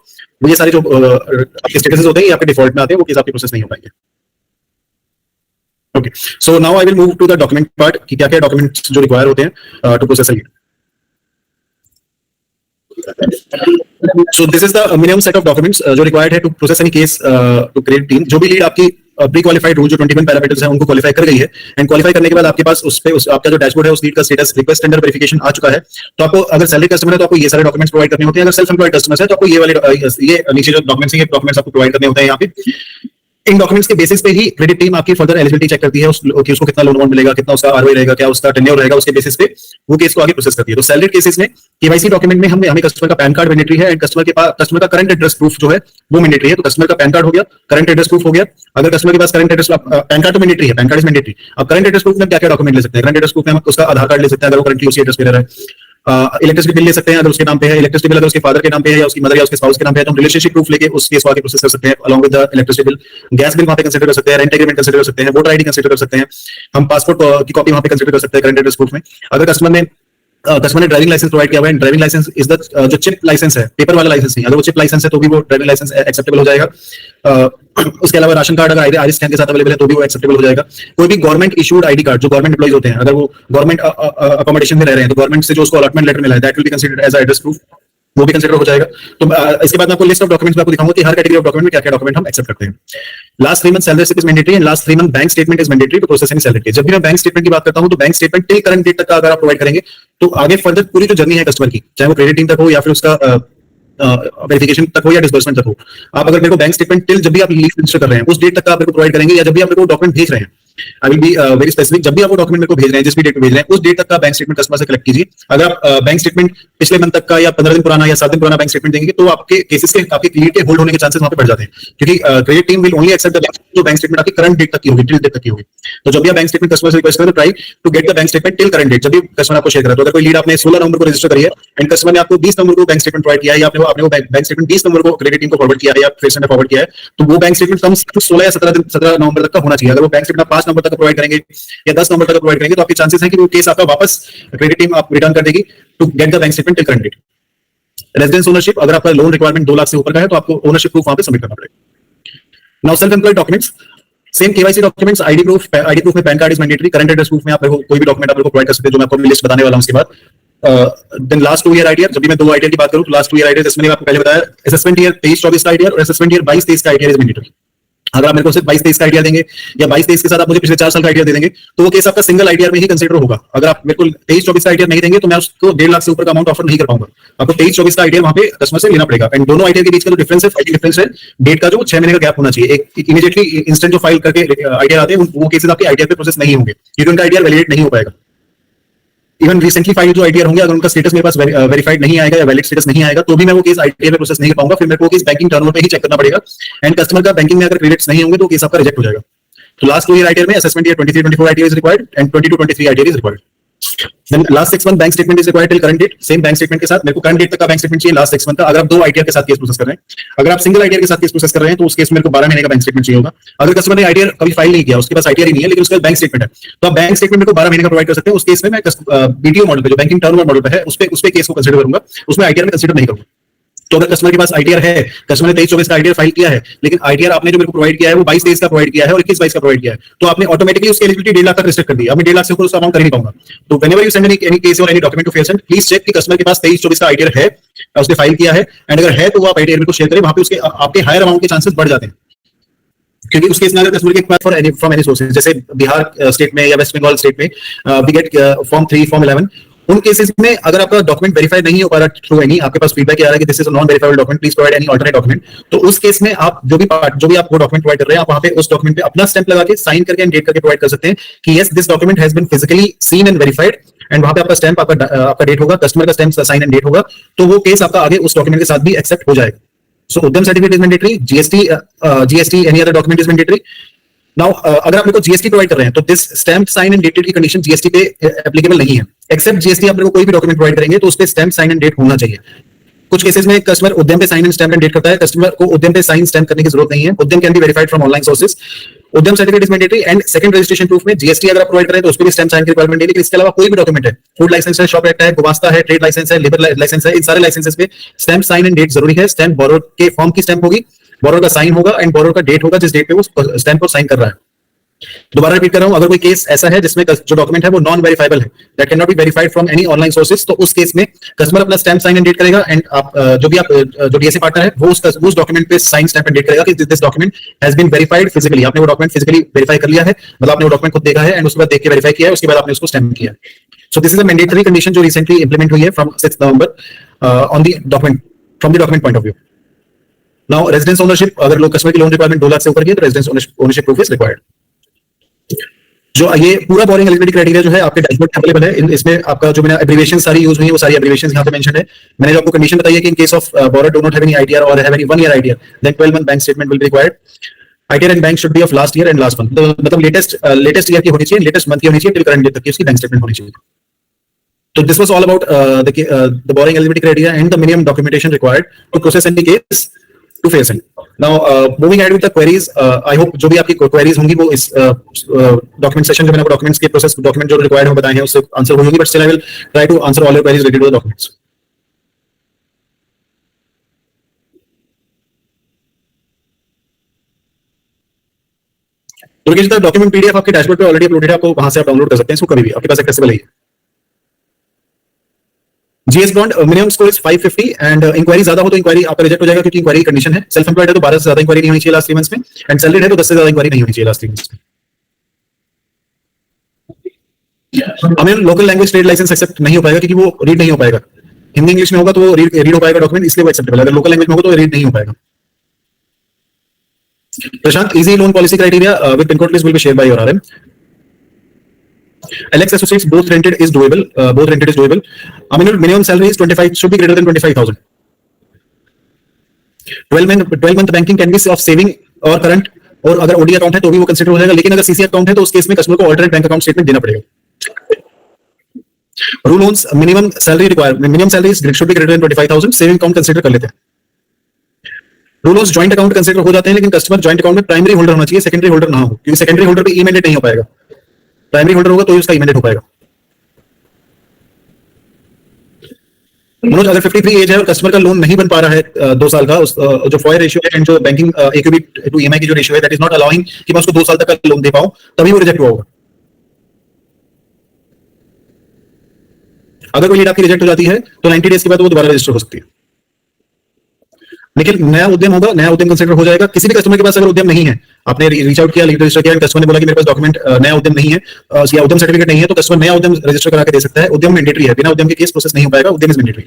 ये सारे जो आपके स्टेटसेस होते हैं ये आपके डिफॉल्ट में आते हैं, वो केस आपके प्रोसेस नहीं हो पाएंगे। Okay, so now I will move to the document part, कि क्या क्या डॉक्यूमेंट्स जो रिक्वायर होते हैं to process a lead. So this is the minimum set of documents जो required है to process any case to create team। जो भी लीड आपकी प्री क्वालिफाइड रूल जो 21 पैरामीटर्स हैं उनको क्वालिफाई कर गई है, एंड क्वालिफाई करने के बाद आपके पास उस पे आपका जो डैशबोर्ड है उस लीड का स्टेटस रिक्वेस्ट टेंडर वेरिफिकेशन आ चुका है। तो आपको अगर सैलरी कस्टमर है तो आपको ये सारे डॉक्यूमेंट्स प्रोवाइड करने होते हैं, अगर सेल्फ एम्प्लॉयड कस्टमर है तो आपको ये वाले ये नीचे जो डॉक्यूमेंट्स हैं ये डॉक्यूमेंट्स आपको प्रोवाइड करने होते हैं यहाँ पे। इन डॉक्यूमेंट्स के बेसिस पे ही क्रेडिट टीम आपकी फर्दर एलिजिबिलिटी चेक करती है कि उसको कितना लोन अमाउंट मिलेगा, कितना उसका आरओआई रहेगा, क्या उसका टेन्योर रहेगा, उसके बेसिस पे वो केस को आगे प्रोसेस करती है। तो सैलरी केसेस में केवाईसी डॉक्यूमेंट में हमें कस्टमर का पैन कार्ड मैंडेटरी है, एंड कस्टमर का करंट एड्रेस प्रूफ जो है वो मैंडेटरी है। तो कस्टमर का पैन कार्ड हो गया, करंट एड्रेस प्रूफ हो गया। अगर कस्टमर के पास करंट एड्रेस, पैन कार्ड तो मैंडेटरी है, पैन कार्ड इज मैंडेटरी। अब करंट एड्रेस प्रूफ में क्या क्या डॉक्यूमेंट ले सकते हैं? करंट एड्रेस प्रूफ में हम उसका आधार कार्ड ले सकते हैं अगर वो करंटली उसी एड्रेस पे रह रहा है। इलेक्ट्रिसिटी बिल ले सकते हैं अगर उसके नाम पे है, इलेक्ट्रिसिटी बिल अगर उसके फादर के नाम पे है या उसकी मदर या उसके स्पाउस के नाम पे है तो हम रिलेशनशिप प्रूफ लेके उस केस को आगे प्रोसेस कर सकते हैं along with the electricity bill. Gas bill वहां पे कंसीडर कर सकते हैं, रेंट एग्रीमेंट कंसीडर कर सकते हैं, वोटर आईडी कंसीडर कर सकते हैं, हम पासपोर्ट की कॉपी वहां पे कंसीडर कर सकते हैं करंट एड्रेस प्रूफ में। अगर कस्टमर ने ड्राइविंग लाइसेंस प्रोवाइड किया हुआ है, ड्राइविंग लाइसेंस इज द जो चिप लाइसेंस है, पेपर वाला लाइसेंस नहीं, अगर वो चिप लाइसेंस है तो भी वो ड्राइविंग लाइसेंस एक्सेप्टेबल हो जाएगा। उसके अलावा राशन कार्ड अगर आईडी स्कैन के साथ अवेलेबल है तो भी वो एक्सेप्टेबल हो जाएगा। कोई भी गवर्नमेंट इशूड आईडी कार्ड, जो गवर्नमेंट एम्प्लॉइज होते हैं, अगर वो गवर्नमेंट अकोमोडेशन में रह रहे हैं तो गवर्नमेंट से जो उसको अलॉटमेंट लेटर मिला है that will be considered as address proof, वो भी कंसीडर हो जाएगा। तो इसके बाद मैं आपको लिस्ट ऑफ डॉक्यूमेंट्स में आपको दिखाऊंगा कि हर कैटेगरी ऑफ डॉक्यूमेंट में क्या क्या डॉक्यूमेंट हम एक्सेप्ट करते हैं। Last 3 month salary slip is mandatory and last 3 month bank statement is mandatory to process any salary. जब भी मैं बैंक स्टेटमेंट की बात करता हूं तो bank statement till current date तक का अगर आप प्रोवाइड करेंगे तो आगे फर्दर पूरी जो जर्नी है कस्टमर की, चाहे वो क्रेडिट टीम तक हो या फिर उसका वेरिफिकेशन तक हो या डिसबर्समेंट तक हो, आप अगर मेरे को बैंक स्टेटमेंट टिल जब भी आप लीज रजिस्टर कर रहे हैं उस डेट तक का आप मेरे को प्रोवाइड करेंगे, या जब भी आप मेरे को डॉक्यूमेंट भेज रहे हैं, I will be very specific, जब भी आप वो डॉक्यूमेंट मेरे को भेज रहे हैं, जिस भी डेट पे भेज रहे हैं उस डेट तक का बैंक स्टेटमेंट कस्टमर से कलेक्ट कीजिए। अगर आप बैंक स्टेटमेंट पिछले मंथ तक का या 15 दिन पुराना या 7 दिन पुराना बैंक स्टेटमेंट देंगे तो आपके केसेस के आपके क्लियर के होल्ड होने के चांसेस वहां पे बढ़ जाते हैं, क्योंकि credit team will only accept the जो बैंक स्टेटमेंट आपकी करंट डेट तक की होगी, टिल डेट तक की होगी। तो जब भी आप बैंक स्टेटमेंट कस्टमर से रिक्वेस्ट करें तो try to get the bank statement till current date, जब भी कस्टमर आपको शेयर करे। तो अगर कोई लीड आपने 16 नवंबर को रजिस्टर करी है एंड कस्टमर ने आपको 20 नवंबर को बैंक स्टेटमेंट प्रोवाइड किया है, या आपने वो बैंक स्टेटमेंट 20 नवंबर को क्रेडिट टीम को फॉरवर्ड किया है या फेस में फॉरवर्ड किया है, तो वो बैंक स्टेटमेंट कम 16 या 17 नवंबर तक का होना चाहिए। अगर वो बैंक स्टेटमेंट 5 नवंबर तक प्रोवाइड करेंगे या 10 नवंबर तक प्रोवाइड करेंगे तो आपके चांसेस हैं कि वो केस आपका वापस क्रेडिट टीम आप रिटर्न कर देगी to get the bank statement till current date. Residence ownership, अगर आपका लोन रिक्वायरमेंट 2 लाख से ऊपर का है तो आपको ओनरशिप प्रूफ वहां पे सबमिट करना पड़ेगा। Now self employed documents, same KYC documents, ID proof में PAN card is mandatory, current address proof में आप कोई भी डॉक्यूमेंट आप प्रोवाइड कर सकते हैं जो मैं आपको लिस्ट बताने वाला हूं उसके बाद। देन लास्ट 2 ईयर आईटीआर, जब भी मैं 2 आईटीआर की बात करूं तो लास्ट 2 ईयर आईटीआर इसमें आपको पहले बताया असेसमेंट ईयर 23-24 का आईटीआर और असेसमेंट ईयर 22-23 का आईटीआर इज मैंडेटरी। अगर आप मेरे को सिर्फ 22-23 का आईटीआर देंगे या 22-23 के साथ आप मुझे पिछले 4 साल का आईटीआर दे देंगे तो वो केस आपका सिंगल आईटीआर में ही कंसीडर होगा। अगर आप मेरे को 23-24 का आईटीआर नहीं देंगे तो मैं उसको 1.5 लाख से ऊपर का अमाउंट ऑफर नहीं कर पाऊंगा। आपको 23-24 का आईटीआर वहां पे कस्टमर से लेना पड़ेगा। एंड दोनों आईटीआर के बीच का जो डिफरेंस है, फाइलिंग डिफरेंस है, डेट का जो 6 महीने का गैप होना चाहिए। एक इमीडिएटली इंस्टेंट जो फाइल करके आईटीआर आते हैं वो केसेस आपके आईटीआर पे प्रोसेस नहीं होंगे क्योंकि उनका आईटीआर वैलिडेट नहीं हो पाएगा। इवन रिसेंटली फाइल जो आईटीआर होंगे अगर उनका स्टेटस मेरे पास वेरीफाइड नहीं आएगा या वैलिड स्टेटस नहीं आएगा तो भी मैं वो केस आईटीआर में प्रोसेस नहीं कर पाऊंगा, फिर मेरे को केस बैंकिंग टर्नओवर पे ही चेक करना पड़ेगा। एंड कस्टमर का बैंकिंग में अगर क्रेडिट्स नहीं होंगे तो केस आपका रिजेक्ट हो जाएगा। तो लास्ट 2 ईयर आईटीआर में assessment year 23-24 ITR is required and 22-23 ITR is required. Then last 6 month bank statement is required till current date, same bank statement के साथ मेरे को करंट डेट तक का बैंक स्टेटमेंट चाहिए, लास्ट 6 मंथ का। अगर आप 2 आईटीआर के साथ केस प्रोसेस कर रहे हैं, अगर आप सिंगल आईटीआर के साथ केस प्रोसेस कर रहे हैं तो उस केस में मेरे को 12 महीने का बैंक स्टेटमेंट चाहिए होगा। अगर कस्टमर ने आईटीआर कभी फाइल नहीं किया, उसके पास आईटीआर ही नहीं है लेकिन उसके पास बैंक स्टेटमेंट है, तो आप बैंक स्टेटमेंट मेरे को 12 महीने का प्रोवाइड कर सकते हैं। उस केस में मैं बीटीओ मॉडल पे, जो बैंकिंग टर्नओवर मॉडल पे है, उस पे केस को कंसीडर करूंगा, उसमें आईटीआर में कंसीडर नहीं करूंगा। तो अगर कस्टमर के पास आईटीआर है, कस्टमर ने 23-24 का आईटीआर फाइल किया है, लेकिन आईटीआर आपने जो मेरे को प्रोवाइड किया है वो 22-23 का प्रोवाइड किया है और 21-22 का प्रोवाइड किया है, तो आपने ऑटोमेटिकली उसकी एलिजिबिलिटी 1.5 लाख तक रिस्ट्रिक्ट कर दी। अब मैं 1.5 लाख से ऊपर उसका अमाउंट कर ही नहीं पाऊंगा। तो whenever you send any case और any document to Fairsell, please check कि कस्टमर के पास 23-24 का आईटीआर है, उसने फाइल किया है, एंड अगर है तो वो आप आईटीआर को शेयर करें, वहां पे उसके आपके हायर अमाउंट के चांसेस बढ़ जाते हैं। क्योंकि उसके इसमें अगर कस्टमर के पास फ्रॉम एनी सोर्सेज, जैसे बिहार स्टेट में या वेस्ट बंगाल स्टेट में वी गेट फॉर्म 3, फॉर्म 11, उन केसेस में अगर आपका डॉक्यूमेंट वेरीफाई नहीं हो पा रहा थ्रू एनी, आपके पास फीडबैक आ रहा है कि this is a non verifiable document, please provide any alternate document, तो उस केस में आप जो भी आप वो डॉक्यूमेंट प्रोवाइड कर रहे हैं, आप वहां पे उस डॉक्यूमेंट पे अपना स्टैंप लगा के, साइन करके एंड डेट करके प्रोवाइड कर सकते हैं कि yes this document has been physically seen and verified, and वहां पे आपका स्टैंप, आपका डेट होगा, कस्टमर का स्टैंप, साइन एंड डेट होगा, तो वो केस आपका आगे उस डॉक्यूमेंट के साथ भी एक्सेप्ट हो जाएगा। सो उद्यम certificate is mandatory, GST any other document is mandatory. Now अगर आप मेरे को जीएसटी प्रोवाइड कर रहे हैं तो this stamp sign and dated की कंडीशन जीएसटी पे एप्लीकेबल नहीं है। एक्सेप्ट जीएसटी आप मेरे को कोई भी डॉक्यूमेंट प्रोवाइड करेंगे तो उस पे स्टैम्प साइन एंड डेट होना चाहिए। कुछ केसेस में कस्टमर उद्यम पे sign and stamp and date करता है, कस्टमर को उद्यम पे साइन स्टैम्प करने की जरूरत नहीं है। Udyam can be verified from online sources. Udyam certificate is mandatory and second registration proof में जीएसटी अगर आप प्रोवाइड करें तो उसके भी स्टैम्प साइन की रिक्वायरमेंट है, लेकिन इसके अलावा कोई भी डॉक्यूमेंट है, फूड लाइसेंस है, शॉप एक्ट है, गुमास्ता है, ट्रेड लाइसेंस है, लेबर लाइसेंस है, इन सारे लाइसेंसेस पे स्टैम्प साइन एंड डेट जरूरी है। स्टैम्प बोरोर के फॉर्म की स्टैम्प होगी, बोरोर का साइन होगा एंड बोरोर का डेट होगा जिस डेट पे वो स्टैम्प और साइन कर रहा है। दोबारा रिपीट कर रहा हूं, अगर कोई केस ऐसा है जिसमें जो डॉक्यूमेंट है वो नॉन वेरीफाइबल है, that can not be verified from any online sources, तो उस केस में कस्टमर अपना स्टैम्प साइन एंड डेट करेगा एंड आप जो डीएसए पार्टनर है वो उस डॉक्यूमेंट पे साइन स्टैम्प एंड डेट करेगा कि this document has been verified physically. आपने वो डॉक्यूमेंट फिजिकली वेरीफाई कर लिया है, मतलब आपने वो डॉक्यूमेंट खुद देखा है एंड उसके बाद देख के वेरीफाई किया है, उसके बाद आपने उसको स्टैम्प किया है। So this is a mandatory condition जो रिसेंटली इंप्लीमेंट हुई है from 6 November on the document, from the document point of view. Now residence ownership, अगर लोग कस्टमर की लोन रिक्वायरमेंट 2 लाख से ऊपर की है तो residence ownership proof is required. जो ये पूरा बोरिंग एलिजिबिलिटी क्राइटेरिया जो है आपके डैशबोर्ड पे अवेलेबल है, इसमें आपका जो मैंने एब्रिविएशन सारी यूज हुई है वो सारी एब्रिविएशन यहाँ पे मेंशन है। मैंने जो आपको कंडीशन बताई है कि in case of borrower do not have any ITR और have any 1 year ITR, then 12 month bank statement will be required. ITR and bank should be of last year and last month, मतलब latest year की होनी चाहिए, latest month की होनी चाहिए, till current date तक की उसकी बैंक स्टेटमेंट होनी चाहिए। तो this was all about the boring eligibility criteria and the minimum documentation required to process any case to Fairsell. Now, moving ahead with the queries, I hope जो भी आपकी queries होंगी वो इस document session जो मैंने वो documents के process document जो required हो बताए हैं उससे आंसर हो होंगी, but still I will try to answer all your queries related to the documents. तो देखिए जितना डॉक्यूमेंट पीडीएफ आपके डैशबोर्ड पे ऑलरेडी अपलोडेड है, आपको वहां से आप डाउनलोड कर सकते हैं इसको कभी भी, आपके पास एक्सेसिबल है। GS bond minimum score is 550 and inquiry ज्यादा हो तो इंक्वायरी आपका रिजेक्ट हो जाएगा क्योंकि इंक्वायरी कंडीशन है। सेल्फ एम्प्लॉयड है तो 12 से ज्यादा इंक्वायरी नहीं होनी चाहिए लास्ट 3 मंथ्स में, एंड सैलरीड है तो 10 से ज्यादा इंक्वायरी नहीं होनी चाहिए लास्ट 3 मंथ्स में। हमें local language trade licence accept नहीं हो पाएगा क्योंकि वो रीड नहीं हो पाएगा। हिंदी इंग्लिश में होगा तो वो रीड हो पाएगा डॉक्यूमेंट, इसलिए वो एक्सेप्टेबल है। अगर लोकल लैंग्वेज में होगा तो रीड नहीं हो पाएगा। Prashant, easy loan policy criteria with pin code list will be shared by your RM. Alex Associates, both rented is doable. Both rented is doable. I mean, minimum salary is 25, should be greater than 25,000. 12 month banking can be of saving or current, और अगर OD account है तो भी वो consider हो जाएगा, लेकिन अगर सीसी अकाउंट है तो उस केस में कस्टमर को ऑल्टरनेट बैंक अकाउंट स्टेटमेंट देना पड़ेगा। Rule loans minimum salary required, minimum salary should be greater then 25,000, saving account consider कर लेते हैं। Rule loans joint account consider हो जाते हैं, लेकिन कस्टमर जॉइंट अकाउंट में प्राइमरी होल्डर होना चाहिए, सेकेंडरी होल्डर ना हो, क्योंकि सेकेंडरी होल्डर पे ई-मैंडेट नहीं हो पाएगा। प्राइमरी होल्डर होगा तो ही उसका ई-मैंडेट हो पाएगा। मनोज, अगर 53 एज है और कस्टमर का लोन नहीं बन पा रहा है 2 साल का, जो फॉयर रेशियो है एंड जो बैंकिंग इक्विटी टू ईएमआई की जो रेशियो है दैट इज नॉट अलाउइंग कि मैं उसको 2 साल तक का लोन दे पाऊं, तभी वो रिजेक्ट हुआ होगा। अगर कोई लीड आपकी रिजेक्ट हो जाती है तो 90 डेज के बाद वो दोबारा रजिस्टर हो सकती है, लेकिन नया उद्यम होगा, नया उद्यम कंसीडर हो जाएगा। किसी भी कस्टमर के पास अगर उद्यम नहीं है, आपने रीच आउट किया, लीड रजिस्टर किया, कस्टमर ने बोला कि मेरे पास डॉक्यूमेंट नया उद्यम नहीं है या उद्यम सर्टिफिकेट नहीं है, तो कस्टमर नया उद्यम रजिस्टर करा के दे सकता है। उद्यम मैंडेटरी है, बिना उद्यम के केस प्रोसेस नहीं हो पाएगा, उद्यम is mandatory.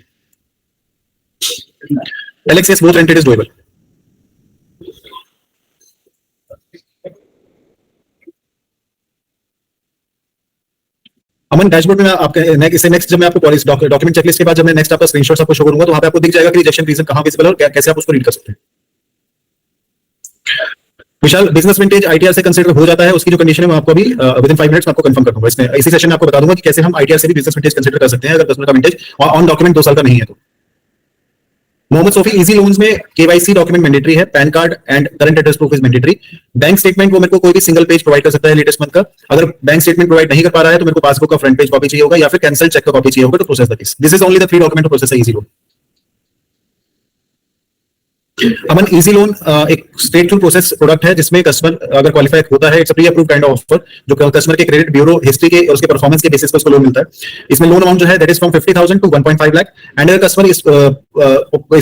Alex, yes, both rented is doable. Aman, dashboard में आपके नेक्स्ट जब मैं आपको डॉक्यूमेंट चेकलिस्ट के बाद जब मैं नेक्स्ट आपका स्क्रीनशॉट्स आपको शो करूंगा तो वहां पे आपको दिख जाएगा कि रिजेक्शन रीजन कहां विजिबल है और कैसे आप उसको रीड कर सकते हैं। विशाल, बिजनेस विंटेज आईटीआर से कंसीडर हो जाता है, उसकी जो कंडीशन है मैं आपको अभी विद इन 5 मिनट्स में आपको कंफर्म कर दूंगा। इसमें इसी सेशन में आपको बता दूंगा कि कैसे हम आईटीआर से भी बिजनेस विंटेज कंसीडर कर सकते हैं अगर कस्टमर का विंटेज ऑन डॉक्यूमेंट 2 साल का नहीं है तो। मोहम्मद सोफी, इजी लोन्स में केवाईसी डॉक्यूमेंट मैंडेटरी है, pan card and current address proof is mandatory. Bank statement वो मेरे को कोई भी सिंगल पेज प्रोवाइड कर सकता है लेटेस्ट मंथ का। अगर बैंक स्टेटमेंट प्रोवाइड नहीं कर पा रहा है तो मेरे को पासबुक का फ्रंट पेज कॉपी चाहिए होगा या फिर कैंसिल चेक का कॉपी चाहिए होगा to process the case. This is only the 3 document to process easy loan. Aman, easy loan एक स्ट्रेट थ्रू प्रोसेस प्रोडक्ट है जिसमें कस्टमर अगर क्वालिफाई होता है, it's a pre approved kind of offer जो कस्टमर के क्रेडिट ब्यूरो हिस्ट्री के और उसके परफॉर्मेंस के बेसिस पर उसको लोन मिलता है। इसमें लोन अमाउंट जो है that is from 50,000 to 1.5 lakh. And अगर कस्टमर इस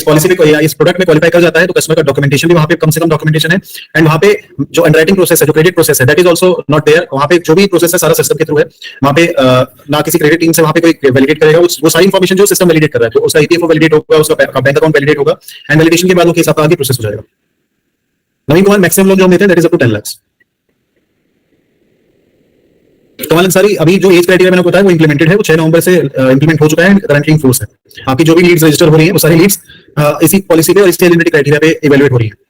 पॉलिसी में या इस प्रोडक्ट में क्वालिफाई कर जाता है तो कस्टमर का डॉक्यूमेंटेशन भी वहां पे कम से कम डॉक्यूमेंटेशन है। एंड वहां पे जो अंडरराइटिंग प्रोसेस है, जो क्रेडिट प्रोसेस है, that is also not there. वहां पे जो भी प्रोसेस है सारा सिस्टम के थ्रू है। वहां पे ना किसी क्रेडिट टीम से वहां पे कोई वैलिडेट करेगा, वो सारी इन्फॉर्मेशन जो सिस्टम वैलिडेट कर रहा है, तो उसका ईपीएफओ वैलिडेट होगा, उसका बैंक अकाउंट वैलिडेट होगा एंड वैलिडेशन के बाद वो केस आपका आगे प्रोसेस हो जाएगा। नवीन कुमार, मैक्सिमम लोन जो हम देते हैं that is up to 10 lakh. Kamal Ansari, अभी जो एज क्राइटेरिया मैंने बताया वो इंप्लीमेंटेड है, वो 6 नवंबर से इंप्लीमेंट हो चुका है, करंटली इन फोर्स है। आपकी जो भी लीड्स रजिस्टर हो रही है वो सारी लीड्स इसी पॉलिसी पे और इस एलिजिबिलिटी क्राइटेरिया पे इवैल्यूएट हो रही है।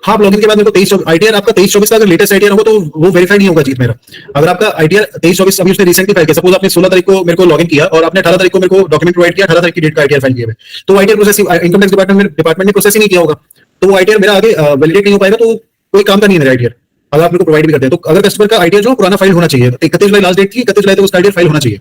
हाँ, लॉगिन के बाद मेरे को 23 आईटीआर आपका 23-24 का अगर लेटेस्ट आईटीआर होगा तो वो वेरीफाई नहीं होगा जीत मेरा। अगर आपका आईटीआर 23-24 अभी उसने रिसेंटली फाइल किया, सपोज आपने 16 तारीख को मेरे को लॉगिन किया और आपने 18 तारीख को मेरे को डॉक्यूमेंट प्रोवाइड किया, 18 तारीख की डेट का आईटीआर फाइल किया है, तो ITR process income tax department ने प्रोसेस ही नहीं किया होगा, तो वो आईटीआर मेरा आगे वैलिडेट नहीं हो पाएगा, तो कोई काम का नहीं है मेरा आईटीआर अगर आप मेरे को प्रोवाइड भी करते हैं। तो अगर कस्टमर का आईटीआर जो पुराना फाइल होना चाहिए, 31 जुलाई लास्ट डेट थी, 31 जुलाई तक उसका आईटीआर फाइल होना चाहिए।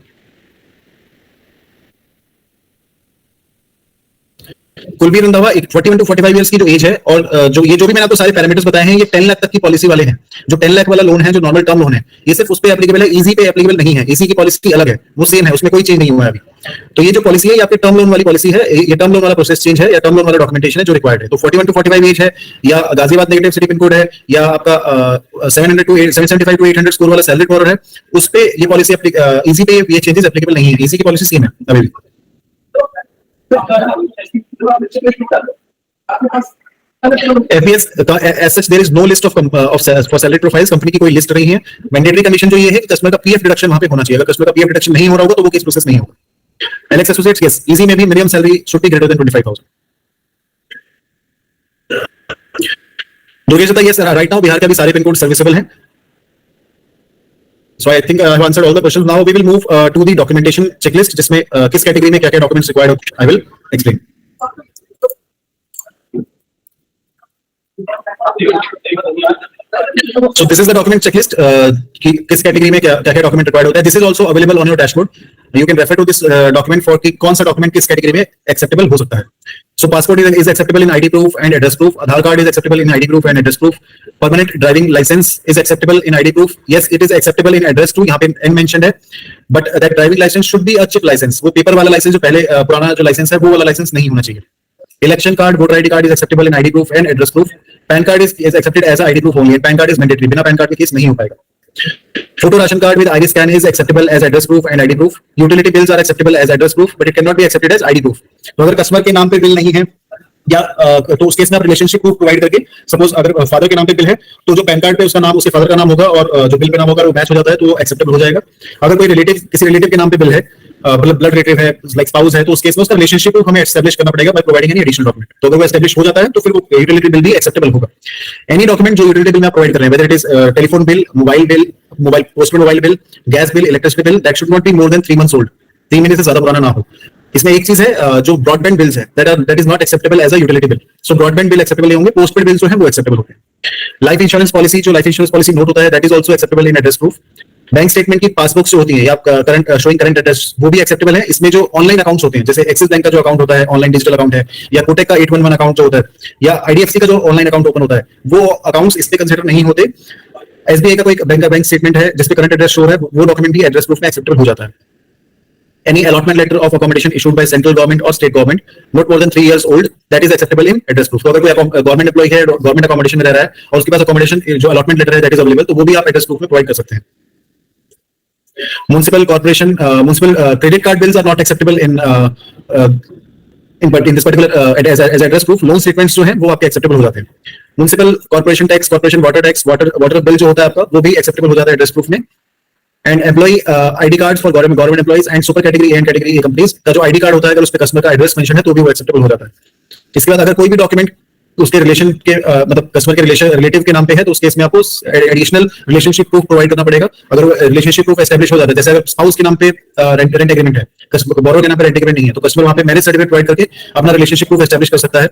कुलबीर रंधावा, 41 टू 45 इयर्स की जो एज है और जो भी मैंने आपको सारे पैरामीटर्स बताए हैं, ये 10 लाख तक की पॉलिसी वाले हैं। जो 10 लाख वाला लोन है, जो नॉर्मल टर्म लोन है, ये सिर्फ उस पे एप्लीकेबल है, इजी पे एप्लीकेबल नहीं है। इजी की पॉलिसी अलग है, वो सेम है, उसमें कोई चेंज नहीं हुआ है अभी। तो ये जो पॉलिसी है, ये आपके टर्म लोन वाली पॉलिसी है, ये टर्म लोन वाला प्रोसेस चेंज है या टर्म लोन वाला डॉक्यूमेंटेशन है जो रिक्वायर्ड है। तो 41 टू 45 एज है, या Ghaziabad negative city pin code है, या आपका 775 टू 800 स्कोर वाला सैलरी कॉर्डर है, उस पे ये पॉलिसी इजी पे ये चेंजेस एप्लीकेबल नहीं है। इजी की पॉलिसी सेम है अभी भी। FBS as such there is no list of for salary profiles, company की कोई लिस्ट नहीं है। मैंडेटरी कंडीशन जो ये है कि कस्टमर का पीएफ डिडक्शन वहां पे होना चाहिए। अगर कस्टमर का पीएफ डिडक्शन नहीं हो रहा होगा तो वो केस प्रोसेस नहीं होगा। एलेक्स एसोसिएट्स, यस, इजी में भी minimum salary should be greater then 25,000। Durgesh, yes right now Bihar का भी सारे पिन कोड सर्विसेबल हैं। So I think I have answered all the questions. Now we will move to the documentation checklist, जिसमें किस category में क्या-क्या डॉक्यूमेंट्स रिक्वायर्ड होते हैं, I will explain. So this is the document checklist. कि किस category में क्या-क्या डॉक्यूमेंट रिक्वायर्ड होता है. This is also available on your dashboard. You can refer to this document for कि कौन सा डॉक्यूमेंट किस कैटेगरी में एक्सेप्टेबल हो सकता है. So passport is acceptable in ID proof and address proof. Aadhaar card is acceptable in ID proof and address proof. Permanent driving license is acceptable in ID proof. Yes, it is acceptable in address too. यहाँ पे N mentioned है. But that driving license should be a chip license. वो paper वाला licence जो पहले पुराना जो licence है वो वाला लाइसेंस नहीं होना चाहिए. Election card, voter ID card is acceptable in ID proof and address proof. PAN card is accepted as a ID proof only. PAN card is mandatory. बिना PAN card के केस नहीं हो पाएगा. Photo ration card with iris scan is acceptable as address proof and ID proof. Utility bills are acceptable as address proof, but it cannot be accepted as ID proof. तो अगर customer के नाम पे bill नहीं है या तो उस केस में आप रिलेशनशिप प्रूफ प्रोवाइड करके, सपोज अगर फादर के नाम पे बिल है तो जो पैन कार्ड पे उसका नाम उसके फादर का नाम होगा और जो बिल पे नाम होगा वो मैच हो जाता है तो वो एक्सेप्टेबल हो जाएगा. अगर कोई रिलेटिव किसी रिलेटिव के नाम पे बिल है, ब्लड रिलेटिव है, लाइक स्पाउस है, तो उस केस में उसका रिलेशनशिप हमें एस्टैब्लिश करना पड़ेगा by providing any additional document. तो अगर वो एस्टैब्लिश हो जाता है तो फिर वो यूटिलिटी बिल भी एक्सेप्टेबल होगा. एनी डॉक्यूमेंट जो यूटिलिटी बिल में प्रोवाइड कर रहे हैं, whether it is telephone bill, mobile bill, mobile postpaid mobile bill, gas bill, electricity bill, that should not be more than 3 months old. 3 महीने से ज्यादा पुराना ना हो. इसमें एक चीज है जो ब्रॉडबैंड बिल्स है, that is not acceptable as a utility bill. So broadband bill acceptable नहीं होंगे, पोस्टपेड बिल जो है वो एक्सेप्टेबल होते हैं. लाइफ इंश्योरेंस पॉलिसी, जो लाइफ इंश्योरेंस पॉलिसी नोट होता है, that is also acceptable in address proof. Bank statement की पासबुक जो होती है या करंट शोइंग करंट एड्रेस, वो भी एक्सेप्टेबल है. इसमें जो ऑनलाइन अकाउंट्स होते हैं, जैसे एक्सिस बैंक का जो अकाउंट होता है, ऑनलाइन डिजिटल अकाउंट है, या कोटेक का 811 अकाउंट जो होता है, या आईडीएफसी का जो ऑनलाइन अकाउंट ओपन होता है, वो अकाउंट्स इस पे कंसीडर नहीं होते. एसबीआई का कोई बैंक स्टेटमेंट है जिसपे करंट एड्रेस शो है, वो डॉक्यूमेंट भी एड्रेस प्रूफ में एक्सेप्टेबल हो जाता है. Any allotment letter of accommodation issued by central government or state government not more than 3 years old, that is acceptable in address proof. तो अगर कोई गवर्नमेंट एम्प्लॉय है, गवर्नमेंट अकोमोडेशन में रह रहा है और उसके पास अकोमोडेशन जो अलॉटमेंट लेटर है दैट इज अवेलेबल, तो वो भी आप एड्रेस प्रूफ में प्रोवाइड कर सकते हैं. Municipal corporation, municipal credit card bills are not acceptable in this particular as address proof. Loan statements जो हैं वो आपके एक्सेप्टेबल हो जाते हैं. Municipal corporation tax, corporation water tax, water bill जो होता है आपका, वो भी एक्सेप्टेबल हो जाता है एड्रेस प्रूफ में. And employ ID card for government employees and super category and category companies का जो आईडी कार्ड होता है, अगर उस पे कस्टमर का एड्रेस मेंशन है तो भी वो एक्सेप्टेबल हो जाता है. इसके बाद अगर कोई भी डॉक्यूमेंट उसके रिलेशन के मतलब कस्टमर के रिलेटिव के नाम पे है, तो उस केस में आपको एडिशनल रिलेशनशिप प्रूफ प्रोवाइड करना पड़ेगा। अगर रिलेशनशिप प्रूफ एस्टैब्लिश हो जाता है, जैसे अगर स्पाउस के नाम पे रेंट एग्रीमेंट है, बोरो के नाम पे रेंट एग्रीमेंट नहीं है, तो कस्टमर वहां पे मैरिज सर्टिफिकेट प्रोवाइड करके अपना रिलेशनशिप प्रूफ एस्टैब्लिश कर सकता है।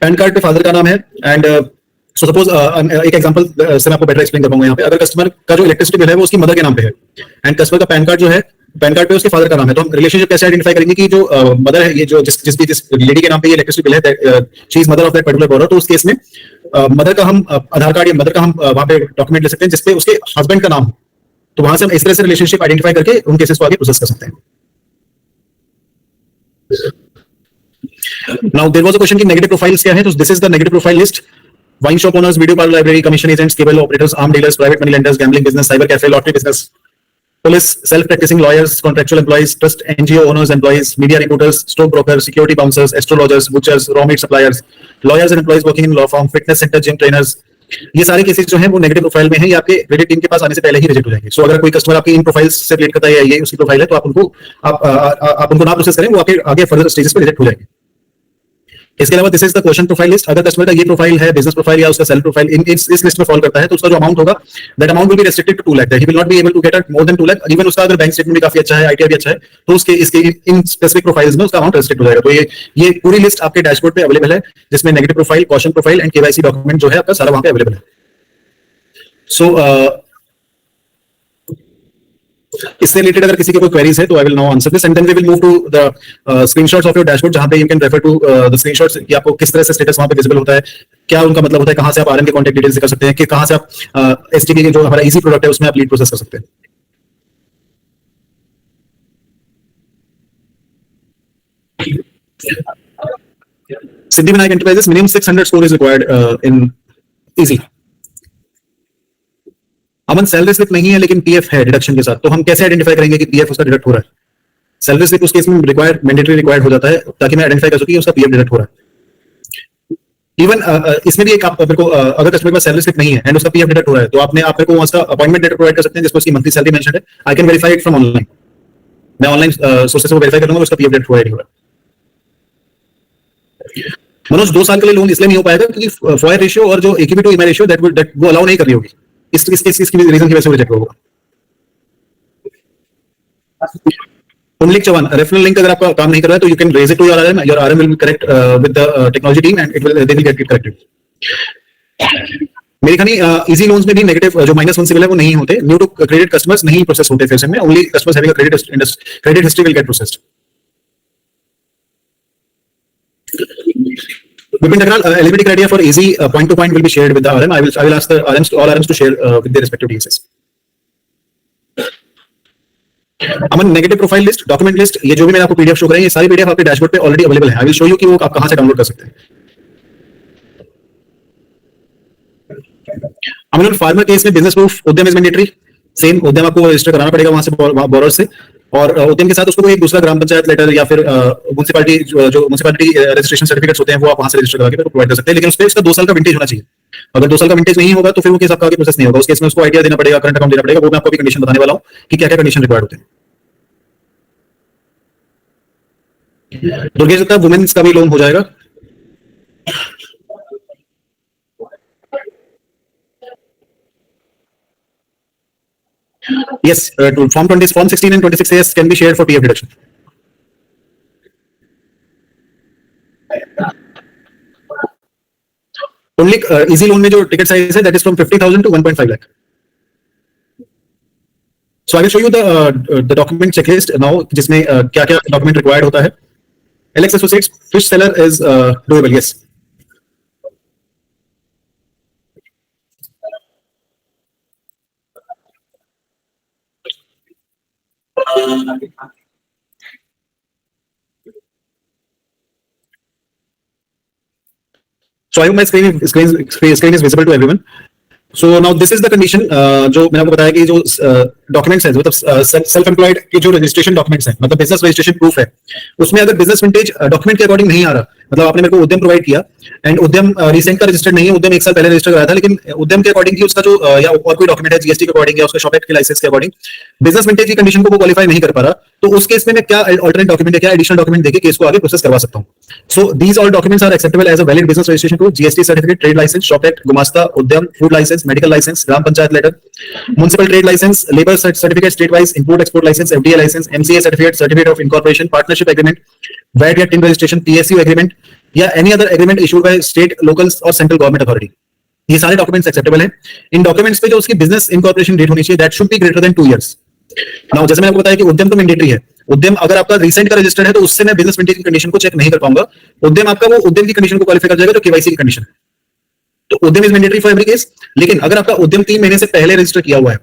पैन कार्ड पे फादर का नाम है एंड सो सपोज एक एग्जांपल से मैं आपको बेटर एक्सप्लेन कर पाऊंगा यहाँ पे। अगर कस्टमर का जो इलेक्ट्रिसिटी बिल है वो उसकी मदर के नाम पे है एंड कस्टमर का पैन कार्ड जो है, पैन कार्ड पे उसके फादर का नाम है, तो हम रिलेशनशिप कैसे आइडेंटिफाई करेंगे कि जो मदर है, ये जो जिस लेडी के नाम पे ये इलेक्ट्रिसिटी बिल है, she is mother of that particular borrower, तो उस केस में मदर का हम आधार कार्ड या मदर का हम वहां पे डॉक्यूमेंट ले सकते हैं जिसपे उसके हस्बैंड का नाम हो। तो वहां से हम इस तरह से रिलेशनशिप आइडेंटिफाई करके उन केसेस को आगे प्रोसेस कर सकते हैं। Now there was a question कि नेगेटिव प्रोफाइल्स क्या है, तो this is the negative profile list. Wine shop owners, video parlour, library, commission agents, cable operators, arm dealers, private money lenders, gambling business, cyber cafe, lottery business, police, self practising lawyers, contractual employees, trust NGO owners employees, media reporters, stock broker, security bouncers, astrologers, butchers, raw meat suppliers, lawyers and employees working in law firm, fitness centre, gym trainers, ये सारे cases जो हैं वो negative profile में है, ये आपके credit team के पास आने से पहले ही रिजेक्ट हो जाएंगे। सो अगर कोई कस्टमर आपकी इन प्रोफाइल्स से रिलेट करता है या ये उसकी प्रोफाइल है, तो आप उनको ना प्रोसेस करें, वो आपके आगे फर्दर स्टेजेस पे रिजेक्ट हो जाएंगे। इसके अलावा this is the question profile list. अगर कस्टमर का ये प्रोफाइल है, बिजनेस प्रोफाइल या उसका सेल्फ प्रोफाइल इस लिस्ट में फॉल करता है, तो उसका जो अमाउंट होगा, that amount will be restricted to 2 lakh, he will not be able to get more than 2 lakh. Even उसका अगर बैंक स्टेटमेंट भी काफी अच्छा है, आईटीआर भी अच्छा है, तो उसके इसके इन स्पेसिफिक प्रोफाइल्स में उसका अमाउंट रेस्ट्रिक्ट हो जाएगा। तो ये पूरी लिस्ट आपके डैशबोर्ड पे अवेलेबल है, जिसमें negative profile, caution profile and KYC document जो है आपका सारा वहां पे अवेलेबल है। सो इससे रिलेटेड अगर किसी के कोई क्वेरीज है तो I will now answer this and then we will move to the screenshots of your dashboard, जहां पे you can refer to the screenshots कि आपको किस तरह से स्टेटस वहां पे विजिबल होता है, क्या उनका मतलब होता है, कहां से आप आरएम के कांटेक्ट डिटेल्स कर सकते हैं, कि कहां से आप एसटीपी के जो हमारा इजी प्रोडक्ट है उसमें आप लीड प्रोसेस कर सकते हैं। Siddhivinayak enterprises, minimum 600 score is required in easy. Aman, salary slip नहीं है लेकिन पीएफ है डिडक्शन के साथ, तो हम कैसे आइडेंटिफाई करेंगे कि पीएफ उसका डिडक्ट हो रहा है? सैलरी स्लिप उस केस में मैंडेटरी रिक्वायर्ड हो जाता है, ताकि मैं आइडेंटिफाई कर सकूं कि उसका पीएफ डिडक्ट हो रहा है। इवन इसमें भी एक आप मेरे को अगर कस्टमर के पास सैलरी स्लिप नहीं है एंड उसका पीएफ डिडक्ट हो रहा है, तो आप मेरे को उसका अपॉइंटमेंट लेटर प्रोवाइड कर सकते हैं जिसमें उसकी मंथली सैलरी मेंशन है। I can verify it from online. मैं ऑनलाइन सोर्सेस से वेरीफाई कर लूंगा उसका पीएफ डिडक्ट हो रहा है। मनोज, 2 साल के लिए लोन इसलिए नहीं हो पाएगा क्योंकि फॉयर रेशियो और जो equity to EMI ratio that वो अलाउ नहीं कर रही होगी, इस रीजन की वजह से रिजेक्ट होगा। पुंडलिक चौहान, रेफरल लिंक अगर आपका काम नहीं कर रहा है तो you can raise it to your RM, your RM will be correct with the technology team and they will get it corrected. मेरी खानी इजी लोन्स में भी नेगेटिव जो -1 सिविल है वो नहीं होते, न्यू टू क्रेडिट कस्टमर्स नहीं प्रोसेस होते फिर से में, only customers having a credit history will get processed. Vipin Thakral, eligibility criteria for easy point to point will be shared with the RM. I will ask the RMs all RMs to share with their respective DSS. Aman, negative profile list, document list, ये जो भी मैंने आपको PDF show कर रहे हैं, ये सारी पीडीएफ आपके डैशबोर्ड पे ऑलरेडी अवेलेबल है। आई विल शो यू कि वो आप कहां से डाउनलोड कर सकते हैं। अमन, फार्मर केस में बिजनेस प्रूफ उद्यम इज मैंडेटरी, सेम उद्यम आपको रजिस्टर कराना पड़ेगा वहां से बोरोर से, और उद्यम के साथ उसको कोई दूसरा ग्राम पंचायत लेटर या फिर म्युनिसिपैलिटी जो म्युनिसिपैलिटी रजिस्ट्रेशन सर्टिफिकेट्स होते हैं वो आप वहां से रजिस्टर करा के प्रोवाइड कर सकते हैं, लेकिन उसके उसका 2 साल का विंटेज होना चाहिए। अगर 2 साल का विंटेज नहीं होगा तो फिर वो केस आपका आगे प्रोसेस नहीं होगा। उस केस में उसको आईटीआर देना पड़ेगा, करंट अकाउंट देना पड़ेगा। वो मैं आपको भी कंडीशन बताने वाला हूं कि क्या क्या कंडीशन रिक्वायर्ड होते हैं। दुर्गेश दत्ता, वुमेन्स का भी लोन हो जाएगा। Yes, form 16 and 26AS can be shared for PF deduction. Only easy loan में जो ticket size है that is from 50,000 to 1.5 lakh. So I will show you the document checklist now, जिसमें क्या-क्या document required होता है. Alex Associates, fish seller is doable, yes. So I hope my screen is visible to everyone. So now this is the condition जो मैंने आपको बताया कि जो डॉक्यूमेंट्स हैं, मतलब सेल्फ एम्प्लॉयड के जो रजिस्ट्रेशन डॉक्यूमेंट्स हैं, मतलब बिजनेस रजिस्ट्रेशन प्रूफ है, उसमें अगर बिजनेस विंटेज डॉक्यूमेंट के अकॉर्डिंग नहीं आ रहा, मतलब आपने मेरे को उद्यम प्रोवाइड किया एंड उद्यम रिसेंट का रजिस्टर्ड नहीं है, उद्यम 1 साल पहले रजिस्टर कराया था, लेकिन उद्यम के अकॉर्डिंग की उसका जो या और कोई डॉक्यूमेंट है जीएसटी के अकॉर्डिंग या उसका शॉप एक्ट के लाइसेंस के अकॉर्डिंग बिजनेस विंटेज की कंडीशन को वो क्वालिफाई नहीं कर पा रहा, तो उस केस में मैं क्या अल्टरनेट डॉक्यूमेंट या क्या एडिशनल डॉक्यूमेंट देके केस को आगे प्रोसेस करवा सकता हूँ. So these all documents are acceptable as a valid business registration proof. GST certificate, trade licence, shop act, Gumasta, Udyam, food licence, medical licence, ग्राम panchayat letter, municipal trade licence, labour certificate state wise, import export licence, FDA licence, MCA certificate, certificate of incorporation, partnership agreement, VAT या TIN registration, PSU agreement या any other agreement issued by state, local और central government authority. ये सारे documents acceptable हैं. इन documents पे जो उसकी business incorporation date होनी चाहिए, that should be greater then 2 years. Now जैसे मैंने आपको बताया कि उद्यम तो मैंडेटरी है. उद्यम अगर आपका रिसेंट का रजिस्टर्ड है तो उससे मैं बिजनेस विंटेज की कंडीशन को चेक नहीं कर पाऊंगा. उद्यम आपका वो उद्यम की कंडीशन को क्वालिफाई कर जाएगा जो केवाईसी की कंडीशन है. तो उद्यम is mandatory for every case. लेकिन अगर आपका उद्यम 3 महीने से पहले रजिस्टर किया हुआ है,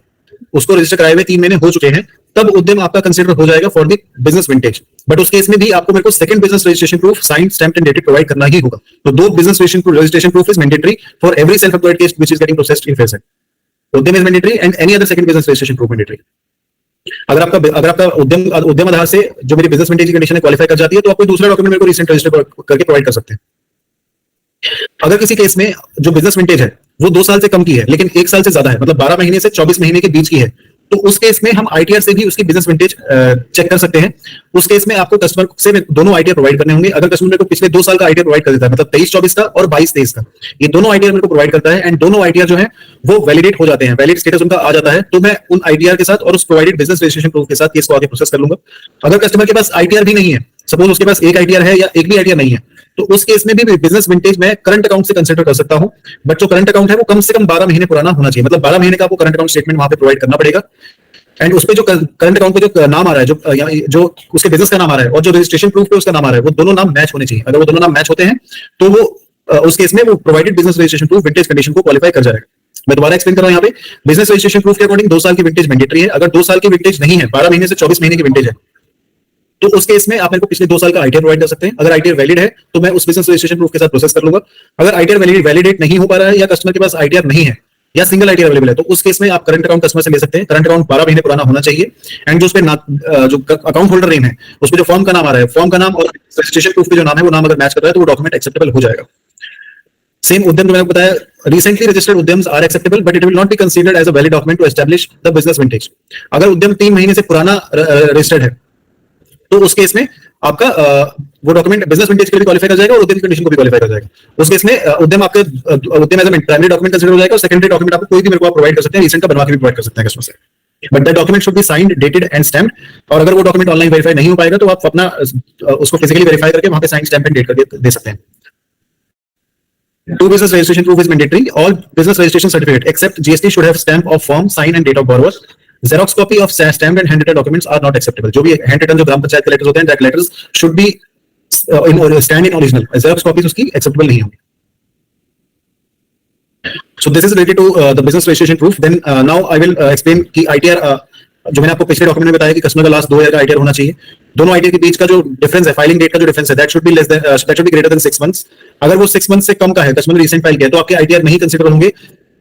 उसको रजिस्टर कराए हुए 3 महीने हो चुके हैं, तब उद्यम आपका कंसीडर हो जाएगा for the business vintage. But उस केस में भी आपको मेरे को second business registration proof signed, stamped and dated provide करना ही होगा. तो 2 business registration proof is mandatory for every self employed case which is getting processed in phase. Udyam is mandatory and any other second business registration proof mandatory. अगर आपका उद्यम आधार से जो मेरी business vintage की कंडीशन है क्वालिफाई कर जाती है, तो आप कोई दूसरा डॉक्यूमेंट मेरे को रिसेंट रजिस्टर करके प्रोवाइड कर सकते हैं. अगर किसी केस में जो बिजनेस विंटेज है वो 2 साल से कम की है लेकिन 1 साल से ज्यादा है, मतलब 12 महीने से 24 महीने के बीच की है, तो उस केस में हम आईटीआर से भी उसकी बिजनेस विंटेज चेक कर सकते हैं. उस केस में आपको कस्टमर से दोनों आईटीआर प्रोवाइड करने होंगे. अगर कस्टमर को पिछले 2 साल का आईटीआर प्रोवाइड कर देता है, मतलब 23-24 का और 22-23 का, ये दोनों आईटीआर मेरे को प्रोवाइड करता है एंड दोनों आईटीआर जो है वो वैलिडेट हो जाते हैं, वैलिड स्टेटस उनका आ जाता है, तो मैं उन आईटीआर के साथ और उस प्रोवाइडेड बिजनेस रजिस्ट्रेशन प्रूफ के साथ केस को आगे प्रोसेस कर लूंगा. अगर कस्टमर के पास आईटीआर भी नहीं है, सपोज उसके पास एक आईटीआर है या एक भी आईटीआर नहीं है, तो उस केस में भी बिजनेस विंटेज मैं करंट अकाउंट से कंसीडर कर सकता हूं. बट जो करंट अकाउंट है वो कम से कम 12 महीने पुराना होना चाहिए, मतलब 12 महीने का आपको करंट अकाउंट स्टेटमेंट वहां पे प्रोवाइड करना पड़ेगा. एंड उस पे जो करंट अकाउंट पे जो नाम आ रहा है, जो उसके बिजनेस का नाम आ रहा है और जो रजिस्ट्रेशन प्रूफ पे उसका नाम आ रहा है, वो दोनों नाम मैच होने चाहिए. अगर वो दोनों नाम मैच होते हैं तो वो उस केस में वो provided business registration proof vintage condition को क्वालिफाई कर जाएगा. मैं दोबारा एक्सप्लेन कर रहा हूं. यहाँ पे बिजनेस रजिस्ट्रेशन प्रूफ के अकॉर्डिंग 2 साल की विंटेज मैंडेटरी है. अगर 2 साल की विंटेज नहीं है, 12 महीने से 24 महीने की विंटेज है, तो उस केस में आप मेरे को पिछले 2 साल का आईटीआर प्रोवाइड कर सकते हैं. अगर आईटीआर वैलिड है तो मैं उस बिजनेस रजिस्ट्रेशन प्रूफ के साथ प्रोसेस कर लूंगा. अगर आईटीआर वैलिडेट नहीं हो पा रहा है या कस्टमर के पास आईटीआर नहीं है या सिंगल आईटीआर अवेलेबल है, तो उस केस में आप करंट अकाउंट कस्टमर से ले सकते हैं. करंट अकाउंट 12 महीने पुराना होना चाहिए एंड जो उस पे जो अकाउंट होल्डर नेम है, उस पे जो फॉर्म का नाम आ रहा है, फॉर्म का नाम और रजिस्ट्रेशन प्रूफ पे जो नाम है वो नाम अगर मैच कर रहा है तो वो डॉक्यूमेंट एक्सेप्टेबल हो जाएगा. सेम उद्यम जो मैंने बताया, recently registered Udyams are acceptable but it will not be considered as a valid document to establish the business vintage. अगर उद्यम 3 महीने से पुराना रजिस्टर्ड है तो उस केस में आपका वो डॉक्यूमेंट बिजनेस विंटेज के लिए क्वालिफाई कर जाएगा और उद्यम की कंडीशन को भी क्वालिफाई कर जाएगा. उस केस में उद्यम आपका Udyam as a primary document consider हो जाएगा और सेकेंडरी डॉक्यूमेंट आपको कोई भी मेरे को प्रोवाइड कर सकते हैं, रिसेंट का बनवा के भी प्रोवाइड कर सकते हैं कस्टमर से. But that document should be signed, dated and stamped. और अगर वो डॉक्यूमेंट ऑनलाइन वेरीफाई नहीं हो पाएगा तो आप अपना उसको फिजिकली वेरीफाई करके वहां पे साइंड, स्टैम्प एंड डेट करके दे सकते हैं. 2 business registration proof is mandatory. All business registration certificate except GST should have stamp of form, sign and date of borrower. Xerox copy of stamped and handwritten documents are not acceptable. जो भी handwritten जो ग्राम पंचायत के letters होते हैं, that letters should be stand in original. Xerox copies उसकी acceptable नहीं होंगी. So this is related to the business registration proof. Then now I will explain कि ITR जो मैंने आपको पिछले डॉक्यूमेंट में बताया कि कस्टमर का लास्ट 2 ईयर का आईटीआर होना चाहिए. दोनों आईटीआर के बीच का जो डिफरेंस है, फाइलिंग डेट का जो डिफरेंस है, that should be greater then 6 months. अगर वो 6 months से कम का है, कस्टमर ने रिसेंट फाइल किया, तो आपके आईटीआर नहीं कंसीडर होंगे.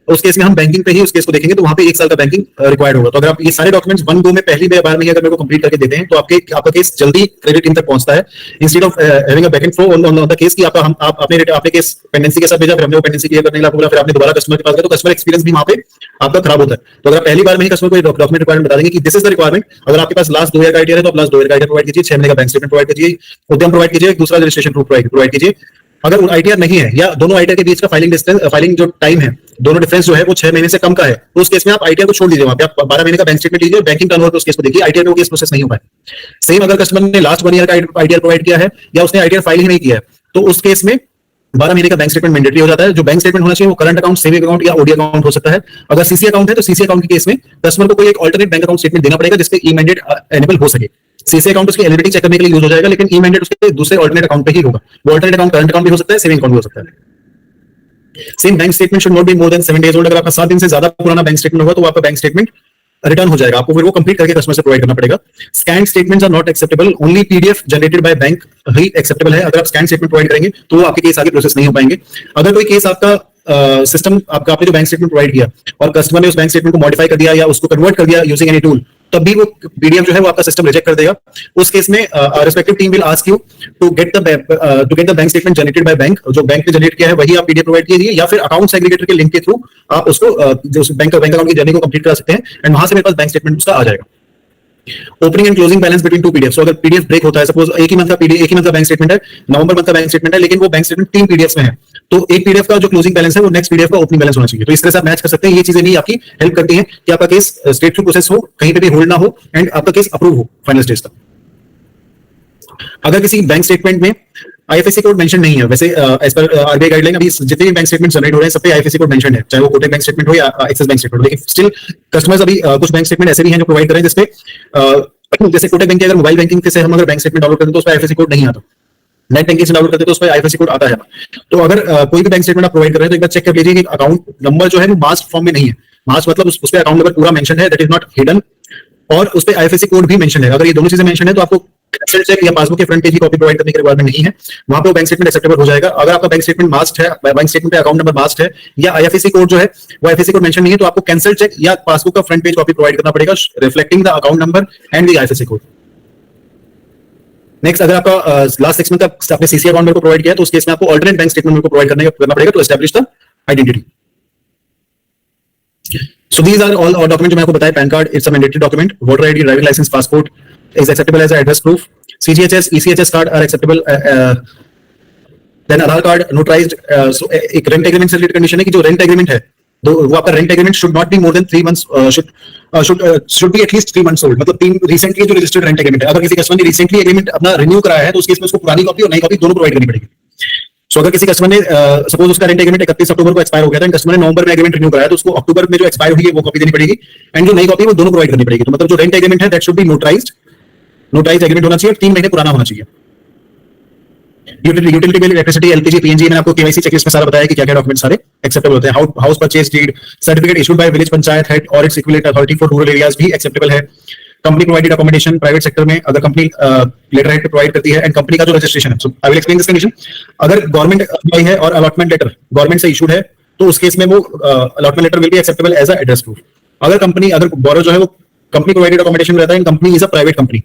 उस केस में हम बैंकिंग पे ही उस केस को देखेंगे, तो वहां पे 1 साल का बैंकिंग रिक्वायर्ड होगा. तो अगर आप ये सारे डॉक्यूमेंट्स वन गो में पहली बार में ही अगर मेरे को कंप्लीट करके देते हैं तो आपका केस जल्दी क्रेडिट टीम तक पहुंचता है, instead of having a back and flow on the case कि आपने केस पेंडेंसी के साथ भेजा, फिर हमने वो पेंडेंसी क्लियर करने के लिए बोला, फिर आपने दोबारा कस्टमर के पास गए, तो कस्टमर एक्सपीरियंस भी वहां पे आपका खराब होता है. तो अगर पहली बार में ही कस्टमर को डॉक्यूमेंट रिक्वायरमेंट बता देंगे कि दिस इज द रिक्वायरमेंट, अगर आपके पास लास्ट 2 ईयर का आईटीआर है तो आप लास्ट 2 ईयर का आईटीआर प्रोवाइड कीजिए, 6 महीने का बैंक स्टेटमेंट प्रोवाइड कीजिए, उद्यम प्रोवाइड कीजिए, एक दूसरा रजिस्ट्रेशन प्रूफ प्रोवाइड कीजिए. अगर आईटीआर नहीं है या दोनों आईटीआर के बीच का फाइलिंग जो टाइम है, दोनों डिफरेंस जो है वो 6 महीने से कम का है, तो उस केस में आप आईटीआर को छोड़ दीजिए. वहां पे आप 12 महीने का बैंक स्टेटमेंट लीजिए, बैंकिंग टर्नओवर पे उस केस को देखिए, आईटीआर में वो केस प्रोसेस नहीं हो पाए. सेम अगर कस्टमर ने लास्ट 1 ईयर का आईटीआर प्रोवाइड किया है या उसने आईटीआर फाइल ही नहीं किया है, तो उस केस में 12 महीने का बैंक स्टेटमेंट मैंडेटरी हो जाता है. जो बैंक स्टेटमेंट होना चाहिए वो करंट अकाउंट, सेविंग अकाउंट या ओडी अकाउंट हो सकता है. अगर सीसी अकाउंट है तो सीसी अकाउंट के केस में कस्टमर को कोई एक अल्टरनेट बैंक अकाउंट स्टेटमेंट देना पड़ेगा जिसपे ई मैंडेट एनेबल हो सके. सीसी अकाउंट उसकी एलिजिबिलिटी चेक करने के लिए यूज हो जाएगा, लेकिन ई मैंडेट उसके दूसरे अल्टरनेट अकाउंट पे ही होगा. वो अल्टरनेट अकाउंट करंट अकाउंट भी हो सकता है, सेविंग अकाउंट भी हो सकता है. Same bank statement should not be more then 7 days old. अगर आपका 7 दिन से ज्यादा पुराना बैंक स्टेटमेंट होगा तो आपका बैंक स्टेटमेंट रिटर्न हो जाएगा, आपको फिर वो कंप्लीट करके कस्टमर से प्रोवाइड करना पड़ेगा. Scan statements are not acceptable, only PDF generated by bank ही एक्सेप्टेबल है. अगर आप स्कैन स्टेटमेंट प्रोवाइड करेंगे तो आपके केस आगे प्रोसेस नहीं हो पाएंगे. अगर कोई केस आपका सिस्टम आपने जो बैंक स्टेटमेंट प्रोवाइड किया और कस्टमर ने उस बैंक स्टेटमेंट को मॉडिफाई कर दिया या उसको कन्वर्ट कर दिया यूजिंग एनी टूल, तब भी वो पीडीएफ जो है वो आपका सिस्टम रिजेक्ट कर देगा. उस केस में respective team will ask you to get the bank statement generated by bank. जो बैंक ने जनरेट किया है वही आप पीडीएफ प्रोवाइड कीजिए, या फिर अकाउंट एग्रीगेटर के लिंक के थ्रू आप उसको जो बैंक अकाउंट की जर्नी को कंप्लीट करा सकते हैं एंड वहां से मेरे पास बैंक स्टेटमेंट उसका आ जाएगा. Opening and closing balance between two PDF. अगर पीडीएफ ब्रेक होता है, सपोज एक ही मंथ का बैंक स्टेटमेंट है, नवंबर मंथ का बैंक स्टेटमेंट है, लेकिन वो बैंक स्टेटमेंट 3 पीडीएफ में है, तो एक पीडीएफ का जो क्लोजिंग बैलेंस है वो नेक्स्ट पीडीएफ का ओपनिंग बैलेंस होना चाहिए। तो इस तरह से आप मैच कर सकते हैं। ये चीजें भी आपकी हेल्प करती हैं कि आपका केस स्ट्रेट थ्रू प्रोसेस हो, कहीं पे भी होल्ड ना हो, एंड आपका केस अप्रूव हो फाइनल स्टेज तक। अगर किसी बैंक स्टेटमेंट में आईएफएससी कोड मेंशन नहीं है, वैसे एज पर आरबीआई गाइडलाइन अभी जितने भी बैंक स्टेटमेंट जनरेट हो रहे हैं सब पे आईएफएससी कोड मेंशन है, चाहे वो कोटक बैंक स्टेटमेंट हो या एक्सिस बैंक स्टेटमेंट हो, लेकिन स्टिल कस्टमर्स अभी कुछ बैंक स्टेटमेंट ऐसे भी हैं जो प्रोवाइड कर रहे हैं जिसपे जैसे कोटक बैंक के अगर मोबाइल बैंकिंग से हम अगर बैंक स्टेटमेंट डाउनलोड करते हैं तो उस पर आईएफएससी कोड नहीं आता, नेट बैंकिंग से डाउनलोड करते हैं तो उस पर आईएफएससी कोड आता है। तो अगर कोई भी बैंक स्टेटमेंट आप प्रोवाइड कर रहे हैं तो एक बार चेक कर लीजिए कि अकाउंट नंबर जो है वो मास्क फॉर्म में नहीं है। मास्क मतलब उस पर अकाउंट नंबर पूरा मेंशन है, दैट इज नॉट हिडन, और उस पर आईएफएससी कोड भी मेंशन है। अगर ये दोनों चीजें मेंशन है तो आपको कैंसिल चेक या पासबुक के फ्रंट पेज की कॉपी प्रोवाइड करने की रिक्वायरमेंट नहीं है, वहां पे वो बैंक स्टेटमेंट एक्सेप्टेबल हो जाएगा। अगर आपका बैंक स्टेटमेंट मास्क है, बैंक स्टेटमेंट पे अकाउंट नंबर मास्क है या आईएफएससी कोड जो है वो आईएफएससी कोड मेंशन नहीं है, तो आपको कैंसिल चेक या पासबुक का फ्रंट पेज कॉपी प्रोवाइड करना पड़ेगा reflecting the account number and the IFSC code. Next, अगर आपका लास्ट 6 मंथ का आपने सीसी अकाउंट मेरे को प्रोवाइड किया तो उस केस में आपको ऑल्टरनेट बैंक स्टेटमेंट मेरे को प्रोवाइड करना पड़ेगा to establish the identity. So these are all documents जो मैं आपको बताया। PAN card it's a mandatory document, voter ID, driving licence, passport is acceptable as address proof, CGHS, ECHS card are acceptable, then Aadhaar card notarised. एक rent agreement से related condition है कि जो rent agreement है तो वो आपका rent agreement should not be more than 3 months, should be at least 3 months old, मतलब 3 रिसेंटली जो रजिस्टर्ड रेंट एग्रीमेंट है। अगर किसी कस्टमर ने रिसेंटली एग्रीमेंट अपना रिन्यू कराया है तो उस केस में उसको पुरानी कॉपी और नई कॉपी दोनों प्रोवाइड करनी पड़ेगी। सो अगर किसी कस्टमर ने सपोज उसका रेंट एग्रीमेंट 31 अक्टूबर को एक्सपायर हो गया था, कस्टमर ने नवंबर में एग्रीमेंट रिन्यू कराया तो उसको अक्टूबर में जो एक्सपायर हुई है वो कॉपी देनी पड़ेगी, एंड जो नई कॉपी वो दोनों प्रोवाइड करनी पड़ेगी। तो मतलब जो रेंट एग्रीमेंट है that should B notarised agreement होना चाहिए, 3 महीने पुराना होना चाहिए। Utility bill, electricity, LPG, PNG, मैंने आपको केवाईसी चेकलिस्ट में सारा बताया कि क्या-क्या डॉक्यूमेंट सारे एक्सेप्टेबल होते हैं। House purchase deed, certificate issued by village panchayat head और its equivalent authority for rural areas भी एक्सेप्टेबल है। Company provided accommodation, private sector में अगर कंपनी लेटर हेड प्रोवाइड करती है, एंड कंपनी का जो रजिस्ट्रेशन है, so I will explain this condition. अगर गवर्नमेंट एम्प्लॉय है और अलॉटमेंट लेटर गवर्नमेंट से इशूड है तो उस केस में वो allotment letter will be acceptable as a address proof. अगर बोरो जो है वो कंपनी प्रोवाइडेड अकोमोडेशन रहता है, company is a private company,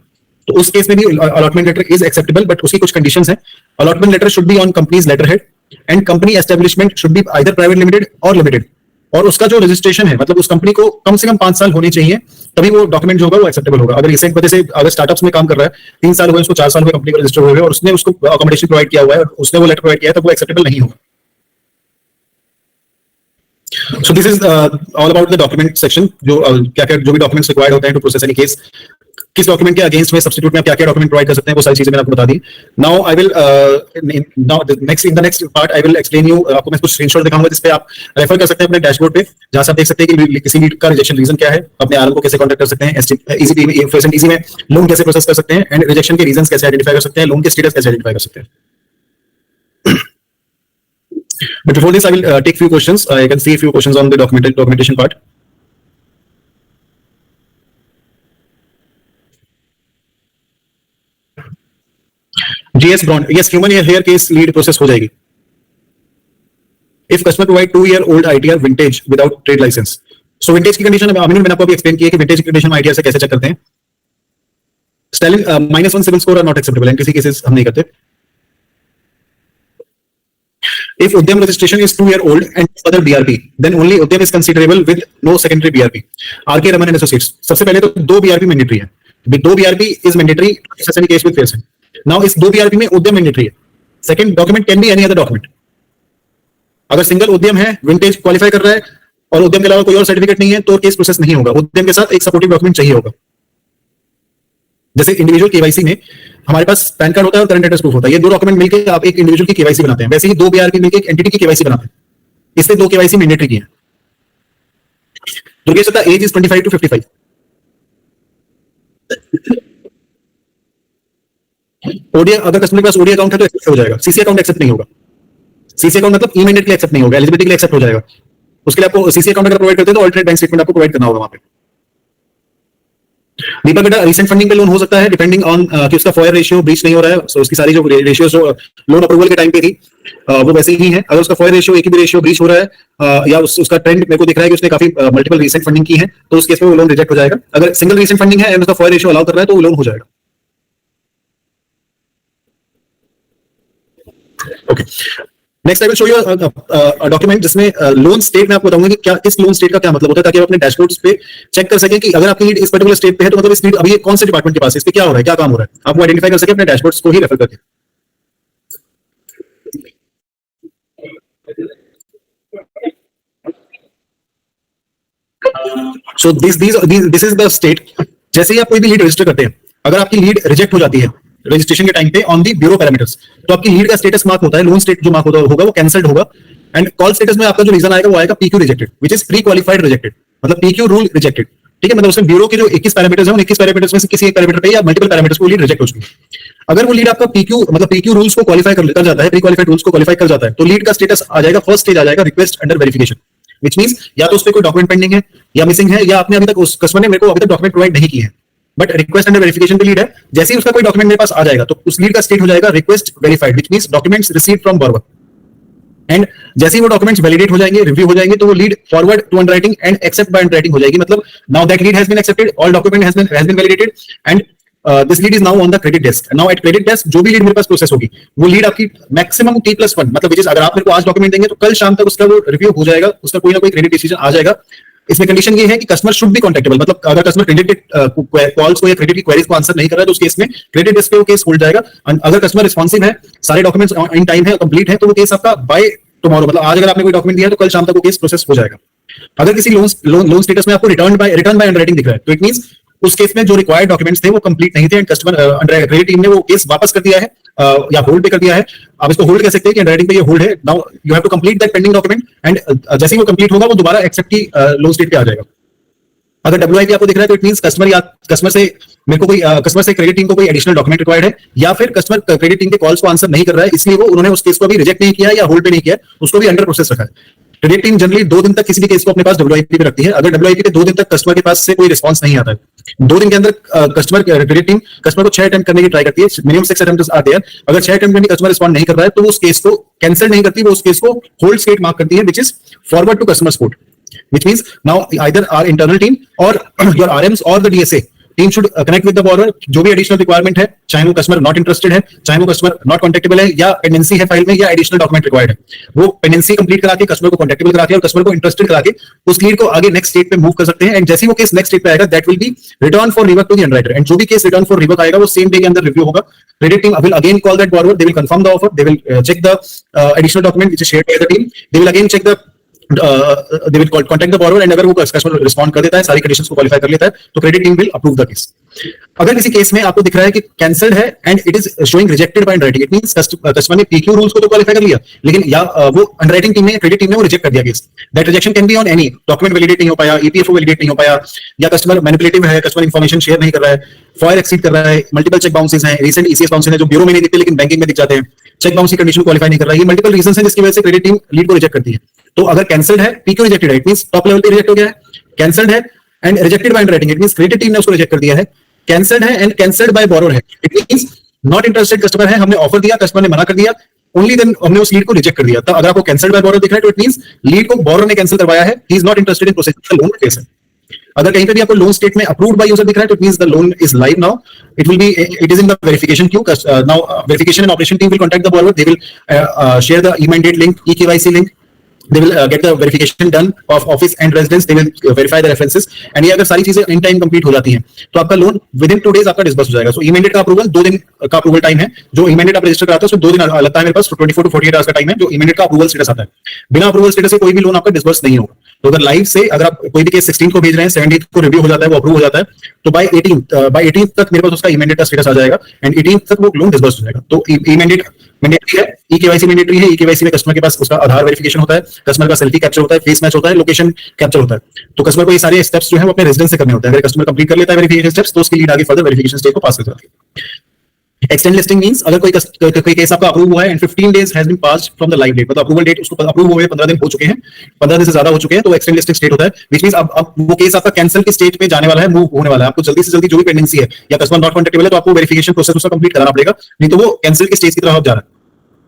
तो उस केस में भी allotment letter is acceptable, but उसकी कुछ कंडीशंस हैं। Allotment letter should be on company's letter head, and company establishment should be either private limited और लिमिटेड, और उसका जो रजिस्ट्रेशन है मतलब उस कंपनी को कम से कम 5 साल होने चाहिए, तभी वो डॉक्यूमेंट जो होगा वो एक्सेप्टेबल होगा। अगर रिसेंट वजह से अगर स्टार्टअप्स में काम कर रहा है, 3 साल हुए, उसको 4 साल हुए कंपनी को रजिस्टर हुए और उसने उसको अकोमोडेशन प्रोवाइड किया हुआ है और उसने वो लेटर प्रोवाइड किया है, तब वो एक्सेप्टेबल नहीं होगा। So this is all about the document section, जो क्या-क्या जो भी डॉक्यूमेंट्स रिक्वायर्ड होते हैं टू प्रोसेस एनी केस, किस डॉक्यूमेंट के अगेंस्ट में सब्स्टिट्यूट में आप क्या-क्या डॉक्यूमेंट प्रोवाइड कर सकते हैं, वो सारी चीजें मैंने आपको बता दी। Now I will in the next part I will explain you, आपको मैं कुछ स्क्रीनशॉट दिखाऊंगा जिस पे आप रेफर कर सकते हैं अपने डैशबोर्ड पे, जहां से आप देख सकते हैं कि किसी लीड का रिजेक्शन रीजन क्या है, अपने आरएम को कैसे कांटेक्ट कर सकते हैं, इजी में लोन कैसे प्रोसेस कर सकते हैं, एंड रिजेक्शन के रीजंस कैसे आइडेंटिफाई कर सकते हैं, लोन के स्टेटस कैसे आइडेंटिफाई कर सकते हैं। But before this, I will take few questions. I can see a few questions on the documentation part. GS bond, yes, human hair case lead process हो जाएगी. If customer provide 2-year-old ITR vintage without trade license, so vintage की condition मैंने आपको अभी explain की है कि vintage की condition में ITR से कैसे check करते हैं. Styling -1 civil score are not acceptable, and किसी cases हम नहीं करते. If Udyam registration is 2-year-old and other BRP, then only Udyam is considerable with no secondary BRP. RK Raman and Associates. सबसे पहले तो 2 BRP मैंडेटरी है. 2 BRP is mandatory in any case with Pearson. Now इस 2 BRP में उद्यम mandatory है. Second document can be any other document. अगर single उद्यम है, विंटेज क्वालिफाई कर रहा है और उद्यम के अलावा कोई और सर्टिफिकेट नहीं है तो केस प्रोसेस नहीं होगा. उद्यम के साथ एक सपोर्टिव डॉक्यूमेंट चाहिए होगा. जैसे इंडिविजुअल केवाईसी में हमारे पास पैन कार्ड होता है और करंट एड्रेस प्रूफ होता है, ये 2 डॉक्यूमेंट मिलकर आप एक इंडिविजुअल की केवाईसी बनाते हैं. वैसे ही 2 बीआरपी मिलकर एक एंटिटी की केवाईसी बनाते हैं. इसलिए 2 केवाईसी मैंडेटरी की है. दुर्गेश का एज इज 25 to 55. ओडीए अगर कस्टमर के पास ओडीए अकाउंट है तो एक्सेप्ट हो जाएगा. सीसी अकाउंट एक्सेप्ट नहीं होगा. सीसी अकाउंट मतलब ई मैंडेट के लिए एक्सेप्ट नहीं होगा, एलिजिबिलिटी के लिए एक्सेप्ट हो जाएगा. उसके लिए आपको सीसी अकाउंट अगर प्रोवाइड करते हैं तो ऑल्टरनेट बैंक स्टेटमेंट आपको प्रोवाइड करना होगा वहां पे. दीपक बेटा, रिसेंट फंडिंग पे लोन हो सकता है डिपेंडिंग ऑन कि उसका फॉयर रेशियो ब्रीच नहीं हो रहा है. सो उसकी सारी जो रेशियो जो लोन अप्रूवल के टाइम पे थी वो वैसे ही है. अगर उसका फॉयर रेशियो एक भी रेशियो ब्रीच हो रहा है या उसका ट्रेंड मेरे को दिख रहा है कि उसने काफी मल्टीपल रिसेंट फंडिंग की है तो उस केस में वो लोन रिजेक्ट हो जाएगा. अगर सिंगल रिसेंट फंडिंग है एंड उसका फॉयर रेशियो अलाउ कर रहा है तो वो लोन हो जाएगा. Okay, next I will show you document जिसमें लोन स्टेट में आपको बताऊंगा कि क्या इस लोन स्टेट का क्या मतलब होता है, ताकि आप अपने डैशबोर्ड्स पे चेक कर सकें कि अगर आपकी लीड इस पर्टिकुलर स्टेट पे है तो मतलब इस लीड अभी कौन से डिपार्टमेंट के पास है, इस पे क्या हो रहा है, क्या काम हो रहा है, आपको आइडेंटिफाई कर सके अपने डैशबोर्ड्स को ही रेफर करके। So this is the state. जैसे ही आप कोई भी लीड रजिस्टर करते हैं, अगर आपकी लीड रिजेक्ट हो जाती है रजिस्ट्रेशन के टाइम पे ऑन दी ब्यूरो पैरामीटर्स, तो आपकी लीड का स्टेटस मार्क होता है, लोन स्टेट जो मार्क होगा वो कैंसल्ड होगा। एंड कॉल स्टेटस में आपका जो रीजन आएगा वो आएगा PQ rejected, which is pre qualified rejected, मतलब पीक्यू रूल रिजेक्टेड। ठीक है, मतलब उसमें ब्यूरो के जो 21 पैरामीटर्स हैं उन 21 पैरामीटर्स में से किसी एक पैरामीटर पे या मल्टीपल पैरामीटर्स को लीड रिजेक्ट हो चुकी है। अगर वो लीड आपका पीक्यू मतलब पीक्यू रूल्स को क्वालिफाई कर जाता है, प्री क्वालिफाइड रूल्स को क्वालिफाई कर जाता है, तो लीड का स्टेटस आ जाएगा, फर्स्ट स्टेज आ जाएगा request under verification, which means या तो उस पर कोई डॉक्यूमेंट पेंडिंग है या मिसिंग है, या आपने अभी तक उस कस्टमर ने मेरे को अभी तक डॉक्यूमेंट प्रोवाइड नहीं किए हैं, बट रिक्वेस्ट अंडर वेरिफिकेशन पे लीड है। जैसे ही उसका कोई डॉक्यूमेंट मेरे पास आ जाएगा तो उस लीड का स्टेट हो जाएगा request verified, which means documents received from borrower. And जैसे ही वो डॉक्यूमेंट्स वैलिडेट हो जाएंगे, रिव्यू हो जाएंगे, तो वो lead forward to underwriting and accept by underwriting हो जाएगी। मतलब now that lead has been accepted, all document has been validated and this lead is now on the credit desk. Now at credit desk जो भी lead मेरे पास process होगी वो lead आपकी maximum T+1, मतलब विच इज अगर आप मेरे को आज डॉक्यूमेंट देंगे तो कल शाम तक उसका वो रिव्यू हो जाएगा, उसका कोई ना कोई क्रेडिट डिसीजन आ जाएगा। इसमें कंडीशन ये है कि कस्टमर शुड बी कॉन्टेक्टेबल, मतलब अगर कस्टमर क्रेडिट कॉल्स को या क्रेडिट की क्वेरीज को आंसर नहीं कर रहा है तो उस केस में क्रेडिट डेस्क पे वो केस होल्ड जाएगा। अगर कस्टमर रिस्पॉन्सिव है, सारे डॉक्यूमेंट्स इन टाइम है, कंप्लीट है, तो वो केस आपका बाय टुमारो, मतलब आज अगर आपने कोई डॉक्यूमेंट दिया है तो कल शाम तक वो केस प्रोसेस हो जाएगा। अगर किसी लोन स्टेटस में आपको रिटर्न बाय अंडरराइटिंग दिख रहा है तो इट मींस उस केस में जो रिक्वायर्ड डॉक्यूमेंट्स थे वो कंप्लीट नहीं थे एंड कस्टमर क्रेडिट टीम ने वो केस वापस कर दिया है या होल्ड पे कर दिया है। आप इसको होल्ड कह सकते हैं कि अंडरराइटिंग पे ये होल्ड है। Now you have to complete that pending document and जैसे ही वो कंप्लीट होगा वो दोबारा एक्सेप्ट की लोन स्टेट पे आ जाएगा। अगर WIP आपको दिख रहा है तो इट मींस कस्टमर से मेरे को कोई कस्टमर से क्रेडिट टीम को कोई एडिशनल डॉक्यूमेंट रिक्वायर्ड है, या फिर कस्टमर क्रेडिट टीम के कॉल्स को आंसर नहीं कर रहा है, इसलिए वो उन्होंने उस केस को भी रिजेक्ट नहीं किया या होल्ड पे नहीं किया, उसको भी अंडर प्रोसेस रखा है। क्रेडिट टीम जनरली 2 दिन तक किसी भी केस को अपने पास WIP पे रखती है। अगर WIP पे 2 दिन तक कस्टमर के पास से कोई रिस्पांस नहीं आता है, 2 दिन के अंदर कस्टमर क्रेडिट टीम कस्टमर को 6 अटेम्प्ट करने की ट्राई करती है, मिनिमम 6 अटेम्प्ट्स आर देयर। अगर 6 अटेम्प्ट में भी कस्टमर रिस्पॉन्ड नहीं कर रहा है तो वो उस केस को कैंसिल नहीं करती, वो उस केस को होल्ड स्टेट मार्क करती है, which is forward to customer support, which means now either our internal team or your RMs or the DSA team should connect with the borrower। जो भी एडिशनल रिक्वायरमेंट है, चाहे वो customer not interested है, चाहे वो कस्टमर नॉट कॉन्टेक्टेबल है, या पेंडेंसी है फाइल में, या एडिशनल डॉक्यूमेंट रिक्वायर्ड है, वो पेंडेंसी कंप्लीट करा के कस्टमर को कॉन्टेक्टेबल करा के और कस्टमर को इंटरेस्टेड करा के उस लीड को आगे नेक्स्ट स्टेट पे मूव कर सकते हैं। एंड जैसे ही वो केस नेक्स्ट स्टेट पे आएगा that will be return for rework to the underwriter, and जो भी केस रिटर्न फॉर रिवर्क आएगा वो सेम डे के अंदर रिव्यू होगा। Credit team will again call that borrower, they will confirm the offer, they will check the additional document which is shared by the team, they will again check the they will contact the borrower, and अगर वो customer respond कर देता है, सारी conditions को qualify कर लेता है, तो credit team will approve the case. अगर किसी केस में आपको दिख रहा है कि कैंसल्ड है and it is showing rejected by underwriting, it means customer ने पीक्यू रूल्स को तो क्वालिफाई कर लिया, लेकिन या वो अंडरराइटिंग टीम ने क्रेडिट टीम ने वो रिजेक्ट कर दिया case. That rejection can be on any document validate नहीं हो पाया, EPFO वैलिडेट नहीं हो पाया, या कस्टमर मैनिपुलेटिव है, कस्टमर इंफॉर्मेशन शेयर नहीं कर रहा है, फॉयर एक्सीड कर रहा है, मल्टीपल चेक बाउंसेस हैं, रिसेंट ECS बाउंसेस हैं जो ब्यूरो में नहीं दिखते लेकिन बैंकिंग में दिख जाते हैं, चेक बाउंस की कंडीशन क्वालिफाई नहीं कर रहा है, ये मल्टीपल रीजंस हैं जिसकी वजह से क्रेडिट टीम लीड को रिजेक्ट करती है। तो अगर कैंसल्ड है, पीक्यू रिजेक्टेड है, इट मींस टॉप लेवल पे रिजेक्ट हो गया है, कैंसल्ड है and rejected by underwriting, it means credit team ने उसको रिजेक्ट कर दिया है, कैंसल्ड है एंड कैंसल्ड बाय बोरोवर है, it means not interested customer है, हमने ऑफर दिया, कस्टमर ने मना कर दिया, ओनली देन हमने उस लीड को रिजेक्ट कर दिया। तो अगर आपको कैंसल्ड बाय बोरोवर दिख रहा है तो इट मींस लीड को बोरोवर ने कैंसिल करवाया है, he is not interested in processing the loan case है। अगर कहीं पे भी आपको लोन स्टेट में अप्रूव्ड बाय यूजर दिख रहा है तो it means the loan is live now, it is in the verification Q. Now verification and operation team will contact the borrower, they will share the e-mandate link, e-KYC link, they will get the verification done of office and residence, they will verify the references, and ये अगर सारी चीजें in time complete हो जाती हैं तो आपका loan with in 2 days आपका डिस्बर्स हो जाएगा। सो e-mandate का अप्रूवल 2 दिन का अप्रूवल टाइम है, जो e-mandate आप रजिस्टर कराते हैं उसमें 2 दिन लगता है मेरे पास, 24 to 48 आवर्स का टाइम है जो e-mandate का अप्रूवल स्टेटस आता है। बिना अप्रूवल स्टेटस से कोई भी लोन आपका डिस्बर्स नहीं होगा। तो अगर लाइव से अगर आप कोई भी केस 16 को भेज रहे हैं, 17 को रिव्यू हो जाता है, वो अप्रूव हो जाता है, तो बाय 18 तक मेरे पास उसका e-mandate का स्टेटस आ जाएगा एंड 18 तक वो लोन डिस्बर्स हो जाएगा। तो e-mandate मैंडेटरी है, e-KYC मैंडेटरी है, e-KYC में कस्टमर के पास उसका आधार वेरिफिकेशन होता है, कस्टमर का सेल्फी कैप्चर होता है, फेस मैच होता है, लोकेशन कैप्चर होता है। तो कस्टमर को ये सारे स्टेप्स जो है वो अपने रेजिडेंस से करने होते हैं। अगर कस्टमर कंप्लीट कर लेता है वेरिफिकेशन स्टेप्स तो उसकी लीड आगे फर्दर वेरिफिकेशन स्टेज को पास कर जाती है। एक्सटेंड लिस्टिंग मींस अगर कोई केस आपका अप्रूव हुआ है and 15 days has been passed from the live date, मतलब अप्रूवल डेट उसको अप्रूव हुए 15 दिन हो चुके हैं, 15 दिन से ज्यादा हो चुके हैं, तो एक्सटेंड लिस्टिंग स्टेट होता है, व्हिच मींस अब वो केस आपका कैंसिल की स्टेज पे जाने वाला है, मूव होने वाला है। आपको जल्दी से जल्दी जो भी पेंडेंसी है या कस्टमर नॉट कॉन्टेक्टेबल है तो आपको वेरिफिकेशन प्रोसेस उसका कंप्लीट कराना पड़ेगा, नहीं तो वो कैंसिल की स्टेज की तरफ जा रहा है।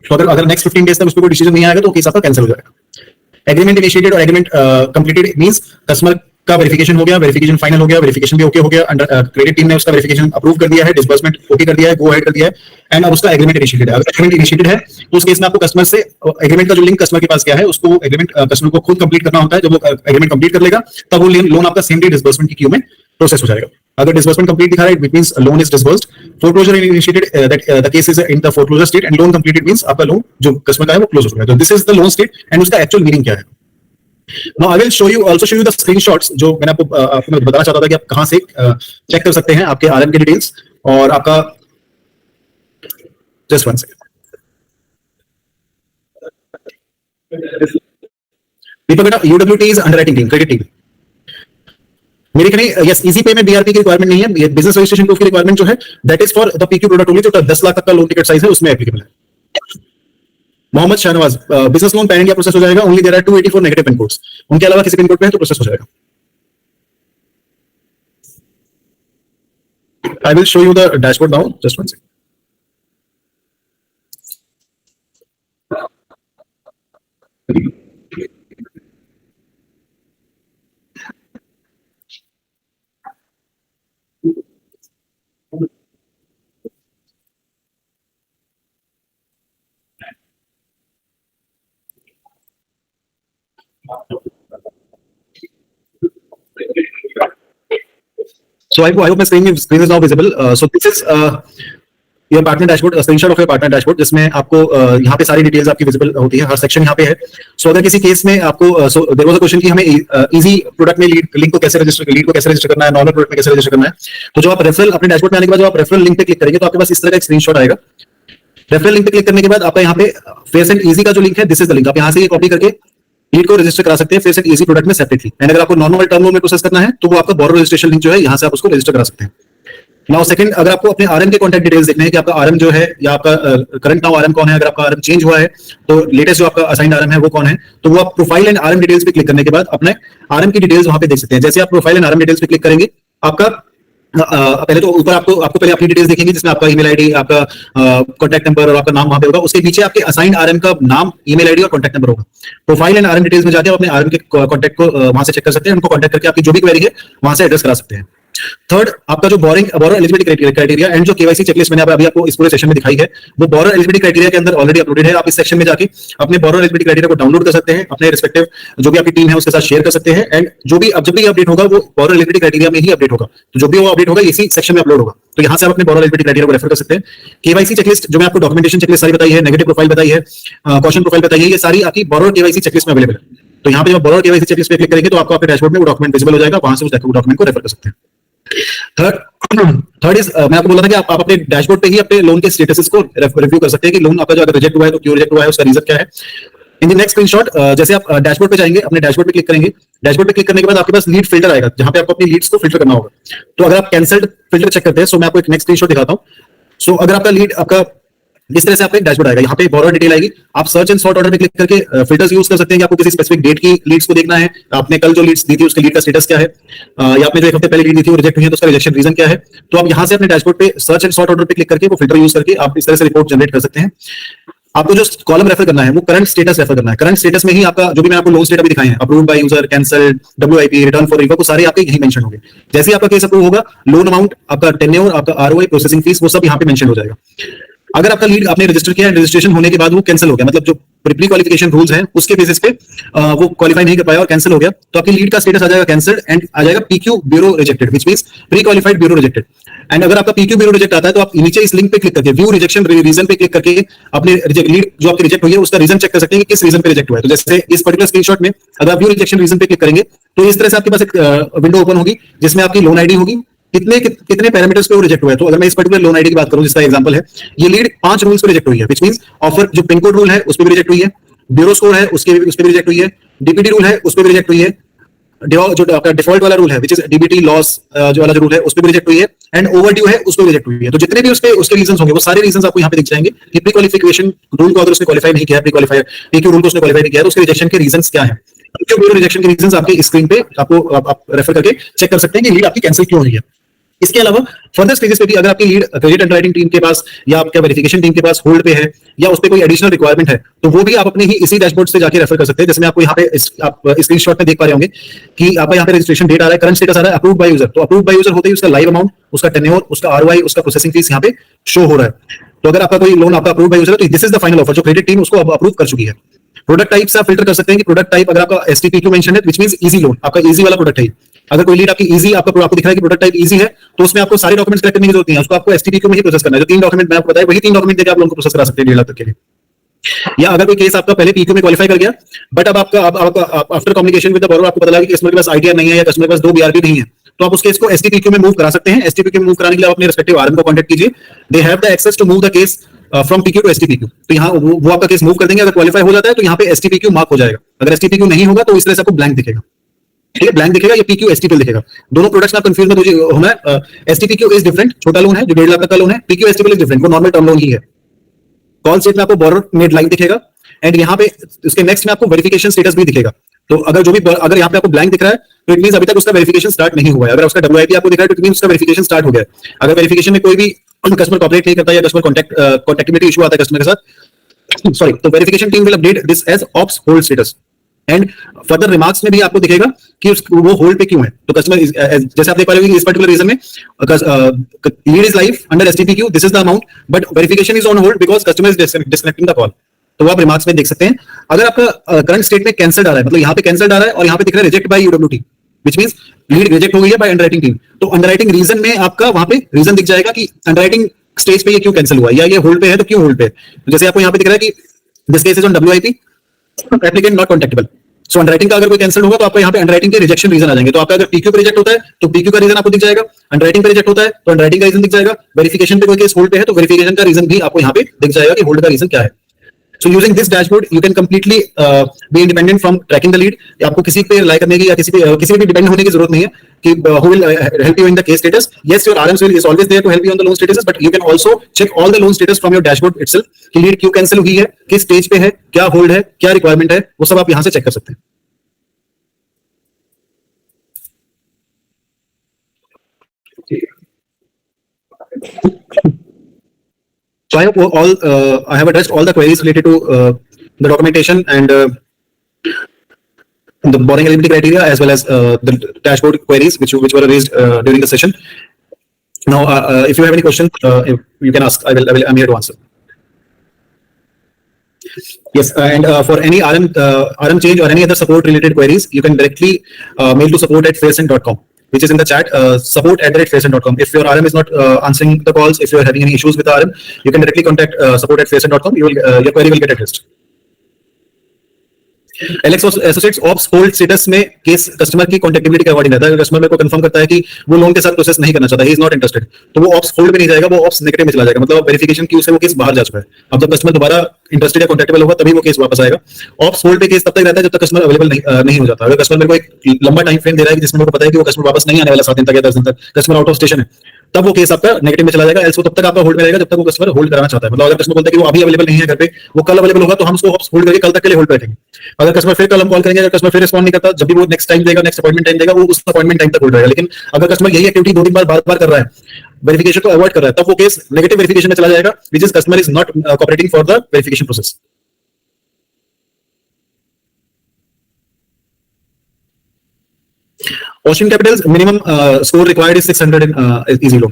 तो अगर नेक्स्ट 15 डेज तक उस पर कोई डिसीजन नहीं आएगा तो केस आपका कैंसिल हो जाएगा। एग्रीमेंट इनिशिएटेड और एग्रीमेंट कंप्लीटेड मींस कस्टमर का वेरिफिकेशन हो गया, वेरिफिकेशन फाइनल हो गया, वेरिफिकेशन भी ओके हो गया, अंडर क्रेडिट टीम ने उसका वेरिफिकेशन अप्रूव कर दिया है, डिसबर्समेंट ओके कर दिया है, गो अहेड कर दिया है, एंड अब उसका एग्रीमेंट इनिशिएटेड है। अगर एग्रीमेंट इनिशिएटेड है तो उस केस में आपको कस्टमर से एग्रीमेंट का जो लिंक कस्टमर के पास क्या है उसको एग्रीमेंट कस्टमर को खुद कंप्लीट करना होता है। जब वो एग्रीमेंट कंप्लीट कर लेगा तब वो लोन आपका सेम डे डिसबर्समेंट की क्यू में प्रोसेस हो जाएगा। अगर डिसबर्समेंट कंप्लीट दिखा रहा है it means loan is disbursed, foreclosure initiated that the case is in the foreclosure state and loan completed means आपका लोन जो कस्टमर का है वो क्लोज हो चुका है। तो this is the loan state and उसका एक्चुअल मीनिंग क्या है। Now I will show you the screenshots जो मैंने आपको मैं बताना चाहता था कि आप कहां से चेक कर सकते हैं आपके आरएम के डिटेल्स और आपका जस्ट वन सेकंड। दीपक बेटा UWT is underwriting team, credit team. मेरे ख्याल यस इजी पे में बीआरपी की रिक्वायरमेंट नहीं है, ये बिजनेस रजिस्ट्रेशन प्रूफ की रिक्वायरमेंट जो है that is for the PQ product only, जो 10 लाख तक का लोन टिकट साइज है उसमें एप्लीकेबल है। Mohammad Shahnawaz business loan pan India process हो जाएगा, only there are 284 negative pin codes, उनके अलावा किसी पिन कोड पे है तो प्रोसेस हो जाएगा। I will show you the dashboard now, just one second. So I hope my screen is now visible. So this is your partner dashboard, screenshot of your partner dashboard, जिसमें आपको यहाँ पे सारी डिटेल्स आपकी visible होती है, हर section यहाँ पे है। सो अगर किसी केस में आपको देयर वाज अ क्वेश्चन कि हमें इजी प्रोडक्ट में लीड को कैसे रजिस्टर करना है, नॉर्मल प्रोडक्ट में कैसे रजिस्टर करना है, तो जो आप रेफरल अपने डैशबोर्ड में आने के बाद जो आप रेफरल लिंक पे क्लिक करेंगे तो आपके पास इस तरह का एक स्क्रीनशॉट आएगा। रेफरल लिंक पे क्लिक करने के बाद आपका यहाँ पे फेयर एंड इजी का जो लिंक है, दिस इज द लिंक, आप यहाँ से ये कॉपी करके लीड को रजिस्टर करा सकते हैं फेयर एंड इजी प्रोडक्ट में सेपरेटली। एंड अगर आपको नॉर्मल टर्म लोन में प्रोसेस करना है तो वो आपका बोरो रजिस्ट्रेशन लिंक जो है यहाँ से आप उसको रजिस्टर करा सकते हैं। नाउ सेकंड, अगर आपको अपने आरएम के कॉन्टैक्ट डिटेल्स देखने हैं कि आपका आरएम जो है या आपका करंट नाउ आरएम कौन है, अगर आपका आरएम चेंज हुआ है तो लेटेस्ट जो आपका असाइंड आरएम है वो कौन है, तो वो आप प्रोफाइल एंड आरएम डिटेल्स पे क्लिक करने के बाद अपने आरएम की डिटेल्स वहां पे देख सकते हैं। जैसे आप प्रोफाइल एंड आरएम डिटेल्स पे क्लिक करेंगे आपका पहले तो ऊपर आपको पहले अपनी डिटेल्स देखेंगे जिसमें आपका ईमेल आईडी, आपका कॉन्टैक्ट नंबर और आपका नाम वहां पे होगा। उसके पीछे आपके असाइंड आरएम का नाम, ईमेल आईडी और कॉन्टैक्ट नंबर होगा। प्रोफाइल एंड आरएम डिटेल्स में जाके आप अपने आरएम के कॉन्टैक्ट को वहां से चेक कर सकते हैं, उनको कॉन्टैक्ट करके आपकी जो भी क्वेरी है वहां से एड्रेस करा सकते हैं। थर्ड, आपका जो बोरो एलिजिबिलिटी क्राइटेरिया एंड जो केवाईसी चेकलिस्ट मैंने अभी आपको इस पूरे सेशन में दिखाई है वो बोरो एलिजिबिलिटी क्राइटेरिया के अंदर ऑलरेडी अपलोडेड है। आप इस सेक्शन में जाके अपने बोरो एलिजिबिलिटी क्राइटेरिया को डाउनलोड कर सकते हैं, अपने रिस्पेक्टिव जो भी आपकी टीम है उसके साथ शेयर कर सकते हैं। एंड जो भी जब भी अपडेट होगा वो बोरो एलिजिबिलिटी क्राइटेरिया में ही अपडेट होगा, तो जो भी वो अपडेट होगा इसी सेक्शन में अपलोड होगा, तो यहाँ से आप अपने बोरो एलिजिबिलिटी क्राइटेरिया को रेफर कर सकते हैं। केवाईसी चेकलिस्ट जो मैं आपको डॉक्यूमेंटेशन चेकलिस्ट सारी बताई है, नेगेटिव प्रोफाइल बताई है, क्वेश्चन प्रोफाइल बताई है, ये सारी आपकी बोरो केवाईसी चेकलिस्ट में अवेलेबल है। तो यहाँ पे जब बोरो केवाईसी चेकलिस्ट पे क्लिक करेंगे तो आपको आपके डैशबोर्ड में वो डॉक्यूमेंट विजिबल हो जाएगा, वहां से उस डॉक्यूमेंट को रेफर कर सकते हैं। थर्ड इज मैं आपको बोला था कि आप अपने डैशबोर्ड पे ही अपने लोन के स्टेटस को रिव्यू कर सकते हैं कि लोन आपका जो अगर रिजेक्ट हुआ है तो क्यों रिजेक्ट हुआ है, उसका रीजन क्या है। इन द नेक्स्ट स्क्रीनशॉट जैसे आप डैशबोर्ड पे जाएंगे, अपने डैशबोर्ड पे क्लिक करेंगे, डैशबोर्ड पे क्लिक करने के बाद आपके पास लीड फिल्टर आएगा जहां पे आपको अपनी लीड्स को फिल्टर करना होगा। तो अगर आप कैंसल्ड फिल्टर चेक करते हैं, सो मैं आपको एक नेक्स्ट स्क्रीनशॉट दिखाता हूं। सो अगर आपका लीड आपका इस तरह से आपका एक डैशबोर्ड आएगा, यहाँ पे बोरो डिटेल आएगी, आप सर्च एंड सॉर्ट ऑर्डर पे क्लिक करके फिल्टर्स यूज कर सकते हैं कि आपको किसी स्पेसिफिक डेट की लीड्स को देखना है, आपने कल जो लीड्स दी थी उसके लीड का स्टेटस क्या है, या आपने जो एक हफ्ते पहले लीड दी थी वो रिजेक्ट हुई है तो उसका रिजेक्शन रीजन क्या है। तो आप यहाँ से अपने डैशबोर्ड पे सर्च एंड सॉर्ट ऑर्डर पे क्लिक करके वो फिल्टर यूज करके आप इस तरह से रिपोर्ट जनरेट कर सकते हैं। आपको जो कॉलम रेफर करना है वो करंट स्टेटस रेफर करना है। करंट स्टेटस में ही आपका जो भी मैं आपको लोन स्टेटस भी दिखाए हैं, approved by user, cancelled, WIP, return for revoke, सारे आपके यही मेंशन होंगे। जैसे ही आपका केस अप्रूव होगा, लोन अमाउंट, आपका टेन्योर, आपका आरओआई, प्रोसेसिंग फीस, वो सब यहाँ पे मेंशन हो जाएगा। अगर आपका लीड आपने रजिस्टर किया है, रजिस्ट्रेशन होने के बाद वो कैंसिल हो गया, मतलब जो प्री क्वालिफिकेशन रूल्स हैं उसके बेसिस पे वो क्वालिफाई नहीं कर पाया और कैंसिल हो गया, तो आपकी लीड का स्टेटस आ जाएगा कैंसिल्ड एंड आ जाएगा PQ bureau rejected, which means pre qualified bureau rejected. And अगर आपका पीक्यू ब्यूरो रिजेक्ट आता है तो आप नीचे इस लिंक पे क्लिक करके व्यू रिजेक्शन रीजन पे क्लिक करके अपने लीड जो आपकी रिजेक्ट हुई है उसका रीजन चेक कर सकते हैं कि किस रीजन पे रिजेक्ट हुआ है। तो जैसे इस पर्टिकुलर स्क्रीनशॉट में अगर आप व्यू रिजेक्शन रीजन पे क्लिक करेंगे तो इस तरह से आपके पास एक विंडो ओपन होगी जिसमें आपकी लोन आईडी होगी, कितने पैरामीटर्स पे वो रिजेक्ट हुआ है। तो अगर मैं इस पर्टिकुलर लोन आईडी की बात करूं जिसका एग्जांपल है, ये लीड 5 रूल्स पे रिजेक्ट हुई है, व्हिच मींस ऑफर जो पिन कोड रूल है उस पे भी रिजेक्ट हुई है, ब्यूरो स्कोर है उस पे भी रिजेक्ट हुई है, डीपीटी रूल है उस पे भी रिजेक्ट हुई है, जो आपका डिफॉल्ट वाला रूल है व्हिच इज डीबीटी लॉस जो वाला जो रूल है उस पे भी रिजेक्ट हुई है, एंड ओवरड्यू है उस पे भी रिजेक्ट हुई है। तो जितने भी उसके रीजंस होंगे वो सारे रीजंस आपको यहाँ पे दिख जाएंगे कि प्री क्वालिफिकेशन रूल को अगर उसने क्वालिफाई नहीं किया, प्री क्वालिफायर पीक्यू रूल को उसने क्वालिफाई नहीं किया तो उसके रिजेक्शन के रीजंस क्या है। क्यों ब्यूरो रिजेक्शन के रीजंस आपके स्क्रीन पे आपको आप रेफर करके चेक कर सकते हैं कि लीड आपकी कैंसिल क्यों हुई है। इसके अलावा फर्दर स्टेजेस पे भी अगर आपकी लीड क्रेडिट अंडरराइटिंग टीम के पास या आपका वेरिफिकेशन टीम के पास होल्ड पे है या उस पे कोई एडिशनल रिक्वायरमेंट है, तो वो भी आप अपने ही इसी डैशबोर्ड से जाके रेफर कर सकते हैं। जैसे मैं आपको यहाँ पे आप स्क्रीनशॉट में देख पा रहे होंगे कि आपका यहाँ पे रजिस्ट्रेशन डेट आ रहा है, करंट स्टेटस आ रहा है, अप्रूव्ड बाय यूजर। तो अप्रूव्ड बाय यूजर होते ही उसका लाइव अमाउंट, उसका टेन्योर, उसका आरओआई, उसका प्रोसेसिंग फीस यहाँ पे शो हो रहा है। तो अगर आपका कोई लोन आपका अप्रूव्ड बाय यूजर है तो this is the final offer, जो क्रेडिट टीम उसको अप्रूव कर चुकी है। प्रोडक्ट टाइप से आप फिल्टर कर सकते हैं कि प्रोडक्ट टाइप अगर आपका एसटीपीक्यू मेंशन है, व्हिच मींस इजी लोन, आपका इजी वाला प्रोडक्ट है। अगर कोई लीड आपकी इजी आपको दिख रहा है कि प्रोडक्ट टाइप इजी है, तो उसमें आपको सारे डॉक्यूमेंट्स कलेक्ट करने की जरूरत नहीं है, उसको आपको एसटीपीक्यू में ही प्रोसेस करना है। जो 3 डॉक्यूमेंट मैं आपको बताया वही 3 डॉक्यूमेंट देकर आप लोन को प्रोसेस करा सकते हैं 1.5 लाख तक के लिए। या अगर कोई केस आपका पहले पीक्यू में क्वालिफाई कर गया, बट अब आपका after communication with the borrower आपको पता लगा कि कस्टमर के पास आईटीआर नहीं है या कस्टमर के पास 2 बीआरपी नहीं है, तो आप उस केस को एसटीपीक्यू में मूव करा सकते हैं। एसटीपीक्यू में मूव कराने के लिए आप अपने रिस्पेक्टिव आरएम को कांटेक्ट कीजिए, they have the access to move the case from PQ to STPQ. तो यहाँ वो आपका केस मूव कर देंगे। अगर क्वालिफाई हो जाता है तो यहाँ पे एसटीपीक्यू मार्क हो जाएगा, अगर एसटीपीक्यू नहीं होगा तो इस तरह से आपको ब्लैंक दिखेगा। ठीक है, ब्लैंक दिखेगा या पीक्यू एसटीपीएल दिखेगा। दोनों प्रोडक्ट्स में आप कंफ्यूज मत होना है। एसटीपीक्यू इज डिफरेंट, छोटा लोन है जो 1.5 लाख तक का लोन है। पीक्यू एसटीपीएल इज डिफरेंट, वो नॉर्मल टर्म लोन ही है। कॉल स्टेट में आपको बोरोवर मेड लाइन दिखेगा एंड यहाँ पे उसके नेक्स्ट में आपको वेरिफिकेशन स्टेटस भी दिखेगा। तो अगर यहाँ पे आपको ब्लैंक दिख रहा है तो इट मींस अभी तक उसका वेरिफिकेशन स्टार्ट नहीं हुआ है। अगर उसका डब्ल्यूआईपी आपको दिख रहा है तो इट मींस उसका वेरिफिकेशन स्टार्ट हो गया है। अगर वेरिफिकेशन में कोई भी कस्टमर कॉपरेट नहीं करता या कस्टमर कॉन्टैक्टिबिलिटी इशू आता है कस्टमर के साथ, सॉरी, तो verification team will update this as ops hold status and further remarks में भी आपको दिखेगा कि वो होल्ड पे क्यों है। तो कस्टमर जैसे आप देख पा रहे हो इस पर्टिकुलर रीजन में lead is live under STPQ, this is the amount, but verification is on hold because customer is disconnecting the call. तो वो आप रिमार्क्स में देख सकते हैं। अगर आपका करंट स्टेट में कैंसल्ड आ रहा है, मतलब यहाँ पे कैंसल्ड आ रहा है और यहाँ पे दिख रहा है reject by UWT, which means lead reject हो गई है बाय अंडरराइटिंग टीम, तो अंडरराइटिंग रीजन में आपका वहां पे रीजन दिख जाएगा कि अंडरराइटिंग स्टेज पे ये क्यों कैंसिल हुआ या ये होल्ड पे है तो क्यों होल्ड पे है। जैसे आपको यहाँ पे दिख रहा है कि this case is on WIP, applicant not contactable. So underwriting का अगर कोई कैंसिल होगा तो आपका यहाँ पे अंडरराइटिंग के रिजेक्शन रीजन आ जाएंगे। तो आपका अगर पीक्यू पे रिजेक्ट होता है तो पीक्यू का रीजन आपको दिख जाएगा, अंडरराइटिंग पे रिजेक्ट होता है तो अंडरराइटिंग का रीजन दिख जाएगा, वेरिफिकेशन पे कोई केस होल्ड पे है तो वेरिफिकेशन का रीजन भी आपको यहाँ पे दिख जाएगा कि होल्ड का रीजन क्या है। So using this dashboard, you can completely be independent from tracking the lead. आपको किसी पे रिलाई करने की या किसी पे डिपेंड होने की जरूरत नहीं है कि who will help you in the case status. Yes, your RMs will is always there to help you on the loan statuses, but you can also check all the loan status from your dashboard itself. कि lead क्यों cancel हुई है, किस stage पे है, क्या hold है, क्या रिक्वायरमेंट है, वो सब आप यहाँ से चेक कर सकते हैं। So I hope I have addressed all the queries related to the documentation and the borrowing eligibility criteria as well as the dashboard queries which were raised during the session. Now, if you have any questions, you can ask. I'm here to answer. Yes, and for any RM change or any other support related queries, you can directly mail to support@faircent.com, which is in the chat, support@faircent.com. If your RM is not answering the calls, if you are having any issues with the RM, you can directly contact support@faircent.com. Your query will get addressed. Alex associates ops hold status में case customer की कॉन्टैक्टिबिलिटी के according रहता है। अगर customer मेरे को confirm करता है कि वो लोन के साथ प्रोसेस नहीं करना चाहता, ही इज नॉट इंटरेस्टेड, तो वो ऑप्स होल्ड में नहीं जाएगा, वो ऑप्स नेगेटिव में चला जाएगा, मतलब वेरिफिकेशन की उससे वो केस बाहर जा चुका है। अब जब कस्टमर दोबारा इंटरेस्टेड या कॉन्टैक्टेबल होगा तभी वो केस वापस आएगा। ऑप्स होल्ड पे केस तब तक रहता है जब तक कस्टमर अवेलेबल नहीं हो जाता। अगर कस्टमर मेरे को एक लंबा टाइम फ्रेम दे रहा है जिसमें मेरे को पता है कि वो कस्टमर वापस नहीं आने वाला 7 दिन तक या 10 दिन तक, कस्टमर आउट ऑफ स्टेशन है, तब वो केस आपका नेगेटिव में चला जाएगा। एल्स वो तब तक आपका होल्ड में रहेगा जब तक वो कस्टमर होल्ड कराना चाहता है। मतलब अगर कस्टमर बोलता है कि वो अभी अवेलेबल नहीं है घर पे, वो कल अवेलेबल होगा, तो हम उसको होल्ड करके कल तक के लिए होल्ड पे रखेंगे। अगर कस्टमर फिर कल हम कॉल करेंगे, अगर कस्टमर फिर रिस्पॉन्ड नहीं करता, जब भी वो नेक्स्ट टाइम देगा, नेक्स्ट अपॉइंटमेंट टाइम देगा, वो उस अपॉइंटमेंट टाइम तक होल्ड रहेगा। लेकिन अगर कस्टमर यही एक्टिविटी 2-3 बार कर रहा है, वेरिफिकेशन को अवॉइड कर रहा है, तब वो केस नेगेटिव वेरिफिकेशन में चला जाएगा, which is customer is not cooperating for the verification process. Ocean Capital's minimum score required is 600 in easy loan.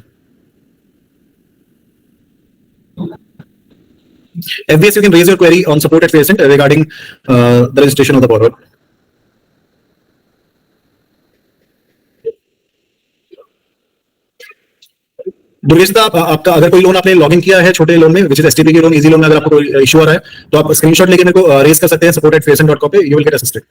FBS, you can raise your query on support@faircent regarding the registration of the borrower. Durgesh दा, आपका अगर कोई loan आपने login किया है छोटे loan में, which is STP के लोन, इजी लोन में अगर आपको कोई इशू आ रहा है तो आप स्क्रीनशॉट लेके मेरे को रेज कर सकते हैं support@faircent.com पे, यू विल गेट असिस्टेड।